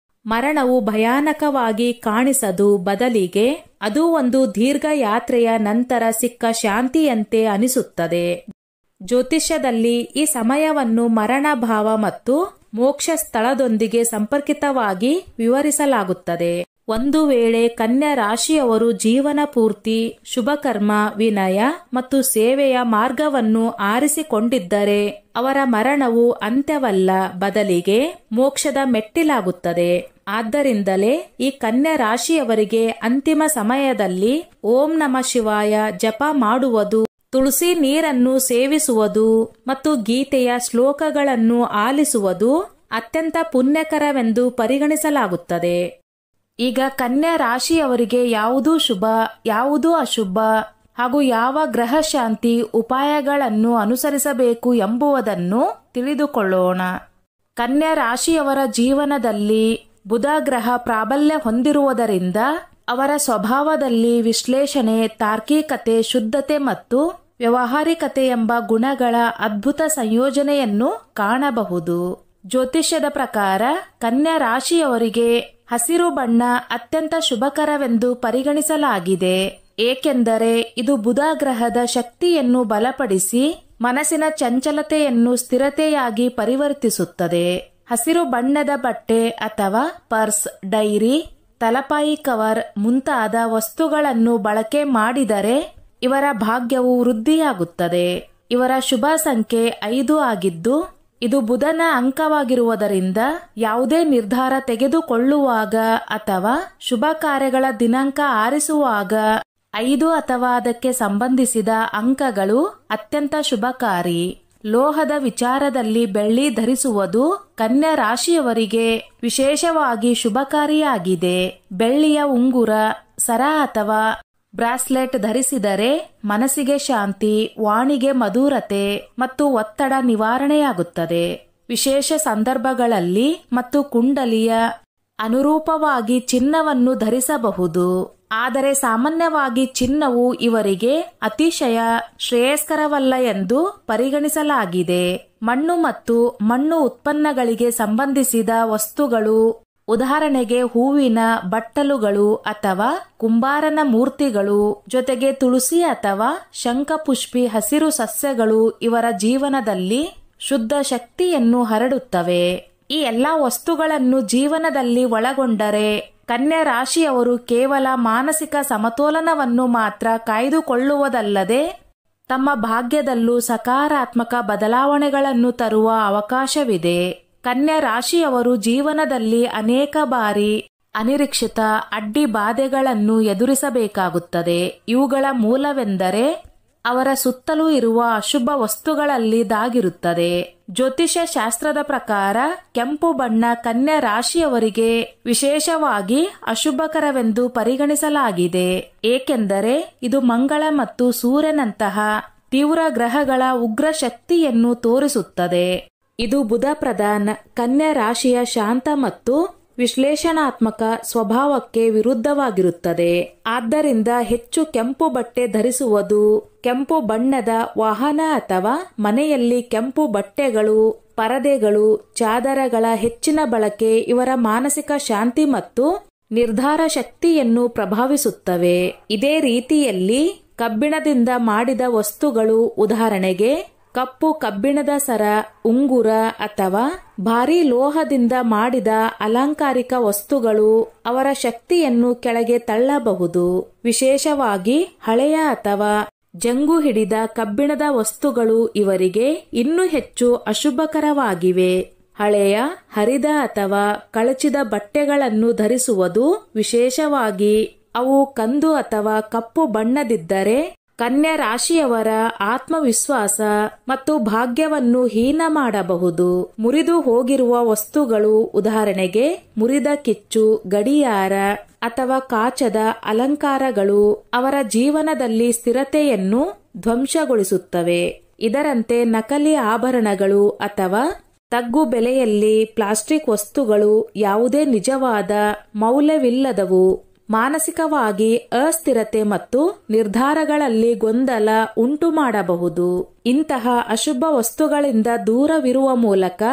ಮರಣವು ಭಯಾನಕವಾಗಿ ಕಾಣಿಸದು, ಬದಲಿಗೆ ಅದು ಒಂದು ದೀರ್ಘ ಯಾತ್ರೆಯ ನಂತರ ಸಿಕ್ಕ ಶಾಂತಿಯಂತೆ ಅನಿಸುತ್ತದೆ. ಜ್ಯೋತಿಷ್ಯದಲ್ಲಿ ಈ ಸಮಯವನ್ನು ಮರಣ ಭಾವ ಮತ್ತು ಮೋಕ್ಷ ಸ್ಥಳದೊಂದಿಗೆ ಸಂಪರ್ಕಿತವಾಗಿ ವಿವರಿಸಲಾಗುತ್ತದೆ. ಒಂದು ವೇಳೆ ಕನ್ಯಾ ರಾಶಿಯವರು ಜೀವನ ಪೂರ್ತಿ ಶುಭಕರ್ಮ, ವಿನಯ ಮತ್ತು ಸೇವೆಯ ಮಾರ್ಗವನ್ನು ಆರಿಸಿಕೊಂಡಿದ್ದರೆ ಅವರ ಮರಣವು ಅಂತ್ಯವಲ್ಲ, ಬದಲಿಗೆ ಮೋಕ್ಷದ ಮೆಟ್ಟಿಲಾಗುತ್ತದೆ. ಆದ್ದರಿಂದಲೇ ಈ ಕನ್ಯಾ ರಾಶಿಯವರಿಗೆ ಅಂತಿಮ ಸಮಯದಲ್ಲಿ ಓಂ ನಮಃ ಶಿವಾಯ ಜಪ ಮಾಡುವುದು, ತುಳಸಿ ನೀರನ್ನು ಸೇವಿಸುವುದು ಮತ್ತು ಗೀತೆಯ ಶ್ಲೋಕಗಳನ್ನು ಆಲಿಸುವುದು ಅತ್ಯಂತ ಪುಣ್ಯಕರವೆಂದು ಪರಿಗಣಿಸಲಾಗುತ್ತದೆ. ಈಗ ಕನ್ಯಾ ರಾಶಿಯವರಿಗೆ ಯಾವುದು ಶುಭ, ಯಾವುದು ಅಶುಭ ಹಾಗೂ ಯಾವ ಗ್ರಹ ಶಾಂತಿ ಉಪಾಯಗಳನ್ನು ಅನುಸರಿಸಬೇಕು ಎಂಬುದನ್ನು ತಿಳಿದುಕೊಳ್ಳೋಣ. ಕನ್ಯಾ ರಾಶಿಯವರ ಜೀವನದಲ್ಲಿ ಬುಧ ಗ್ರಹ ಪ್ರಾಬಲ್ಯ ಹೊಂದಿರುವುದರಿಂದ ಅವರ ಸ್ವಭಾವದಲ್ಲಿ ವಿಶ್ಲೇಷಣೆ, ತಾರ್ಕಿಕತೆ, ಶುದ್ಧತೆ ಮತ್ತು ವ್ಯಾವಹಾರಿಕತೆ ಎಂಬ ಗುಣಗಳ ಅದ್ಭುತ ಸಂಯೋಜನೆಯನ್ನು ಕಾಣಬಹುದು. ಜ್ಯೋತಿಷ್ಯದ ಪ್ರಕಾರ ಕನ್ಯಾ ರಾಶಿಯವರಿಗೆ ಹಸಿರು ಬಣ್ಣ ಅತ್ಯಂತ ಶುಭಕರವೆಂದು ಪರಿಗಣಿಸಲಾಗಿದೆ. ಏಕೆಂದರೆ ಇದು ಬುಧ ಗ್ರಹದ ಶಕ್ತಿಯನ್ನು ಬಲಪಡಿಸಿ ಮನಸ್ಸಿನ ಚಂಚಲತೆಯನ್ನು ಸ್ಥಿರತೆಯಾಗಿ ಪರಿವರ್ತಿಸುತ್ತದೆ. ಹಸಿರು ಬಣ್ಣದ ಬಟ್ಟೆ ಅಥವಾ ಪರ್ಸ್, ಡೈರಿ, ತಲಪಾಯಿ ಕವರ್ ಮುಂತಾದ ವಸ್ತುಗಳನ್ನು ಬಳಕೆ ಮಾಡಿದರೆ ಇವರ ಭಾಗ್ಯವು ವೃದ್ಧಿಯಾಗುತ್ತದೆ. ಇವರ ಶುಭ ಸಂಖ್ಯೆ 5 ಆಗಿದ್ದು, ಇದು ಬುಧನ ಅಂಕವಾಗಿರುವುದರಿಂದ ಯಾವುದೇ ನಿರ್ಧಾರ ತೆಗೆದುಕೊಳ್ಳುವಾಗ ಅಥವಾ ಶುಭ ಕಾರ್ಯಗಳ ದಿನಾಂಕ ಆರಿಸುವಾಗ 5 ಅಥವಾ ಅದಕ್ಕೆ ಸಂಬಂಧಿಸಿದ ಅಂಕಗಳು ಅತ್ಯಂತ ಶುಭಕಾರಿ. ಲೋಹದ ವಿಚಾರದಲ್ಲಿ ಬೆಳ್ಳಿ ಧರಿಸುವುದು ಕನ್ಯಾ ರಾಶಿಯವರಿಗೆ ವಿಶೇಷವಾಗಿ ಶುಭಕಾರಿಯಾಗಿದೆ. ಬೆಳ್ಳಿಯ ಉಂಗುರ, ಸರ ಅಥವಾ ಬ್ರಾಸ್ಲೆಟ್ ಧರಿಸಿದರೆ ಮನಸ್ಸಿಗೆ ಶಾಂತಿ, ವಾಣಿಗೆ ಮಧುರತೆ ಮತ್ತು ಒತ್ತಡ ನಿವಾರಣೆಯಾಗುತ್ತದೆ. ವಿಶೇಷ ಸಂದರ್ಭಗಳಲ್ಲಿ ಮತ್ತು ಕುಂಡಲಿಯ ಅನುರೂಪವಾಗಿ ಚಿನ್ನವನ್ನು ಧರಿಸಬಹುದು. ಆದರೆ ಸಾಮಾನ್ಯವಾಗಿ ಚಿನ್ನವು ಇವರಿಗೆ ಅತಿಶಯ ಶ್ರೇಯಸ್ಕರವಲ್ಲ ಎಂದು ಪರಿಗಣಿಸಲಾಗಿದೆ. ಮಣ್ಣು ಮತ್ತು ಮಣ್ಣು ಉತ್ಪನ್ನಗಳಿಗೆ ಸಂಬಂಧಿಸಿದ ವಸ್ತುಗಳು, ಉದಾಹರಣೆಗೆ ಹೂವಿನ ಬಟ್ಟಲುಗಳು ಅಥವಾ ಕುಂಬಾರನ ಮೂರ್ತಿಗಳು, ಜೊತೆಗೆ ತುಳಸಿ ಅಥವಾ ಶಂಖಪುಷ್ಪಿ ಹಸಿರು ಸಸ್ಯಗಳು ಇವರ ಜೀವನದಲ್ಲಿ ಶುದ್ಧ ಶಕ್ತಿಯನ್ನು ಹರಡುತ್ತವೆ. ಈ ಎಲ್ಲಾ ವಸ್ತುಗಳನ್ನು ಜೀವನದಲ್ಲಿ ಒಳಗೊಂಡರೆ ಕನ್ಯಾ ರಾಶಿಯವರು ಕೇವಲ ಮಾನಸಿಕ ಸಮತೋಲನವನ್ನು ಮಾತ್ರ ಕಾಯ್ದುಕೊಳ್ಳುವುದಲ್ಲದೆ ತಮ್ಮ ಭಾಗ್ಯದಲ್ಲೂ ಸಕಾರಾತ್ಮಕ ಬದಲಾವಣೆಗಳನ್ನು ತರುವ ಅವಕಾಶವಿದೆ. ಕನ್ಯಾ ರಾಶಿಯವರು ಜೀವನದಲ್ಲಿ ಅನೇಕ ಬಾರಿ ಅನಿರೀಕ್ಷಿತ ಅಡ್ಡಿ ಬಾಧೆಗಳನ್ನು ಎದುರಿಸಬೇಕಾಗುತ್ತದೆ. ಇವುಗಳ ಮೂಲವೆಂದರೆ ಅವರ ಸುತ್ತಲೂ ಇರುವ ಅಶುಭ ವಸ್ತುಗಳಲ್ಲಿ ದಾಗಿರುತ್ತದೆ. ಜ್ಯೋತಿಷ್ಯ ಶಾಸ್ತ್ರದ ಪ್ರಕಾರ ಕೆಂಪು ಬಣ್ಣ ಕನ್ಯಾ ರಾಶಿಯವರಿಗೆ ವಿಶೇಷವಾಗಿ ಅಶುಭಕರವೆಂದು ಪರಿಗಣಿಸಲಾಗಿದೆ. ಏಕೆಂದರೆ ಇದು ಮಂಗಳ ಮತ್ತು ಸೂರ್ಯನಂತಹ ತೀವ್ರ ಗ್ರಹಗಳ ಉಗ್ರ ಶಕ್ತಿಯನ್ನು ತೋರಿಸುತ್ತದೆ. ಇದು ಬುಧ ಪ್ರಧಾನ ಕನ್ಯಾ ರಾಶಿಯ ಶಾಂತ ಮತ್ತು ವಿಶ್ಲೇಷಣಾತ್ಮಕ ಸ್ವಭಾವಕ್ಕೆ ವಿರುದ್ಧವಾಗಿರುತ್ತದೆ. ಆದ್ದರಿಂದ ಹೆಚ್ಚು ಕೆಂಪು ಬಟ್ಟೆ ಧರಿಸುವುದು, ಕೆಂಪು ಬಣ್ಣದ ವಾಹನ ಅಥವಾ ಮನೆಯಲ್ಲಿ ಕೆಂಪು ಬಟ್ಟೆಗಳು, ಪರದೆಗಳು, ಚಾದರಗಳ ಹೆಚ್ಚಿನ ಬಳಕೆ ಇವರ ಮಾನಸಿಕ ಶಾಂತಿ ಮತ್ತು ನಿರ್ಧಾರ ಶಕ್ತಿಯನ್ನು ಪ್ರಭಾವಿಸುತ್ತವೆ. ಇದೇ ರೀತಿಯಲ್ಲಿ ಕಬ್ಬಿಣದಿಂದ ಮಾಡಿದ ವಸ್ತುಗಳು, ಉದಾಹರಣೆಗೆ ಕಪ್ಪು ಕಬ್ಬಿಣದ ಸರ, ಉಂಗುರ ಅಥವಾ ಭಾರೀ ಲೋಹದಿಂದ ಮಾಡಿದ ಅಲಂಕಾರಿಕ ವಸ್ತುಗಳು ಅವರ ಶಕ್ತಿಯನ್ನು ಕೆಳಗೆ ತಳ್ಳಬಹುದು. ವಿಶೇಷವಾಗಿ ಹಳೆಯ ಅಥವಾ ಜಂಗು ಹಿಡಿದ ಕಬ್ಬಿಣದ ವಸ್ತುಗಳು ಇವರಿಗೆ ಇನ್ನೂ ಹೆಚ್ಚು ಅಶುಭಕರವಾಗಿವೆ. ಹಳೆಯ, ಹರಿದ ಅಥವಾ ಕಳಚಿದ ಬಟ್ಟೆಗಳನ್ನು ಧರಿಸುವುದು, ವಿಶೇಷವಾಗಿ ಅವು ಕಂದು ಅಥವಾ ಕಪ್ಪು ಬಣ್ಣದಿದ್ದರೆ ಕನ್ಯಾ ರಾಶಿಯವರ ಆತ್ಮವಿಶ್ವಾಸ ಮತ್ತು ಭಾಗ್ಯವನ್ನು ಹೀನ ಮಾಡಬಹುದು. ಮುರಿದು ಹೋಗಿರುವ ವಸ್ತುಗಳು, ಉದಾಹರಣೆಗೆ ಮುರಿದ ಕಿಚ್ಚು, ಗಡಿಯಾರ ಅಥವಾ ಕಾಚದ ಅಲಂಕಾರಗಳು ಅವರ ಜೀವನದಲ್ಲಿ ಸ್ಥಿರತೆಯನ್ನು ಧ್ವಂಸಗೊಳಿಸುತ್ತವೆ. ಇದರಂತೆ ನಕಲಿ ಆಭರಣಗಳು ಅಥವಾ ತಗ್ಗು ಬೆಲೆಯಲ್ಲಿ ಪ್ಲಾಸ್ಟಿಕ್ ವಸ್ತುಗಳು ಯಾವುದೇ ನಿಜವಾದ ಮೌಲ್ಯವಿಲ್ಲದವು. ಮಾನಸಿಕವಾಗಿ ಅಸ್ಥಿರತೆ ಮತ್ತು ನಿರ್ಧಾರಗಳಲ್ಲಿ ಗೊಂದಲ ಉಂಟು ಮಾಡಬಹುದು. ಇಂತಹ ಅಶುಭ ವಸ್ತುಗಳಿಂದ ದೂರವಿರುವ ಮೂಲಕ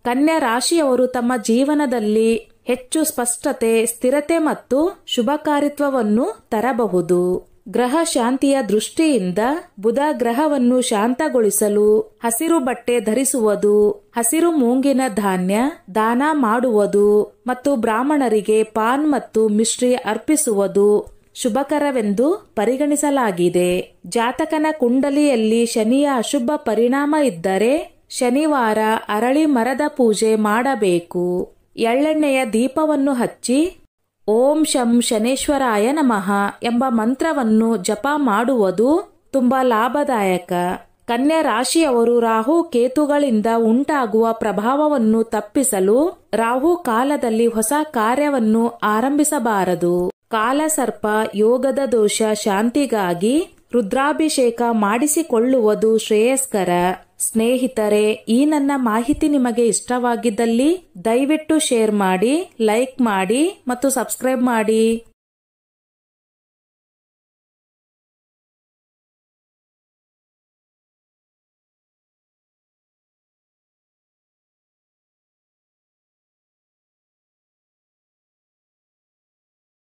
ಕನ್ಯಾ ರಾಶಿಯವರು ತಮ್ಮ ಜೀವನದಲ್ಲಿ ಹೆಚ್ಚು ಸ್ಪಷ್ಟತೆ, ಸ್ಥಿರತೆ ಮತ್ತು ಶುಭಕಾರಿತ್ವವನ್ನು ತರಬಹುದು. ಗ್ರಹ ಶಾಂತಿಯ ದೃಷ್ಟಿಯಿಂದ ಬುಧ ಗ್ರಹವನ್ನು ಶಾಂತಗೊಳಿಸಲು ಹಸಿರು ಬಟ್ಟೆ ಧರಿಸುವುದು, ಹಸಿರು ಮೂಂಗಿನ ಧಾನ್ಯ ದಾನ ಮಾಡುವುದು ಮತ್ತು ಬ್ರಾಹ್ಮಣರಿಗೆ ಪಾನ್ ಮತ್ತು ಮಿಶ್ರಿ ಅರ್ಪಿಸುವುದು ಶುಭಕರವೆಂದು ಪರಿಗಣಿಸಲಾಗಿದೆ. ಜಾತಕನ ಕುಂಡಲಿಯಲ್ಲಿ ಶನಿಯ ಅಶುಭ ಪರಿಣಾಮ ಇದ್ದರೆ ಶನಿವಾರ ಅರಳಿ ಮರದ ಪೂಜೆ ಮಾಡಬೇಕು. ಎಳ್ಳೆಣ್ಣೆಯ ದೀಪವನ್ನು ಹಚ್ಚಿ ಓಂ ಶಂ ಶನೇಶ್ವರಾಯ ನಮಃ ಎಂಬ ಮಂತ್ರವನ್ನು ಜಪ ಮಾಡುವುದು ತುಂಬಾ ಲಾಭದಾಯಕ. ಕನ್ಯಾ ರಾಶಿಯವರು ರಾಹು ಕೇತುಗಳಿಂದ ಉಂಟಾಗುವ ಪ್ರಭಾವವನ್ನು ತಪ್ಪಿಸಲು ರಾಹು ಕಾಲದಲ್ಲಿ ಹೊಸ ಕಾರ್ಯವನ್ನು ಆರಂಭಿಸಬಾರದು. ಕಾಲಸರ್ಪ ಯೋಗದ ದೋಷ ಶಾಂತಿಗಾಗಿ ರುದ್ರಾಭಿಷೇಕ ಮಾಡಿಸಿಕೊಳ್ಳುವುದು ಶ್ರೇಯಸ್ಕರ. ಸ್ನೇಹಿತರೆ, ಈ ನನ್ನ ಮಾಹಿತಿ ನಿಮಗೆ ಇಷ್ಟವಾಗಿದ್ದಲ್ಲಿ ದಯವಿಟ್ಟು ಶೇರ್ ಮಾಡಿ, ಲೈಕ್ ಮಾಡಿ ಮತ್ತು ಸಬ್ಸ್ಕ್ರೈಬ್ ಮಾಡಿ.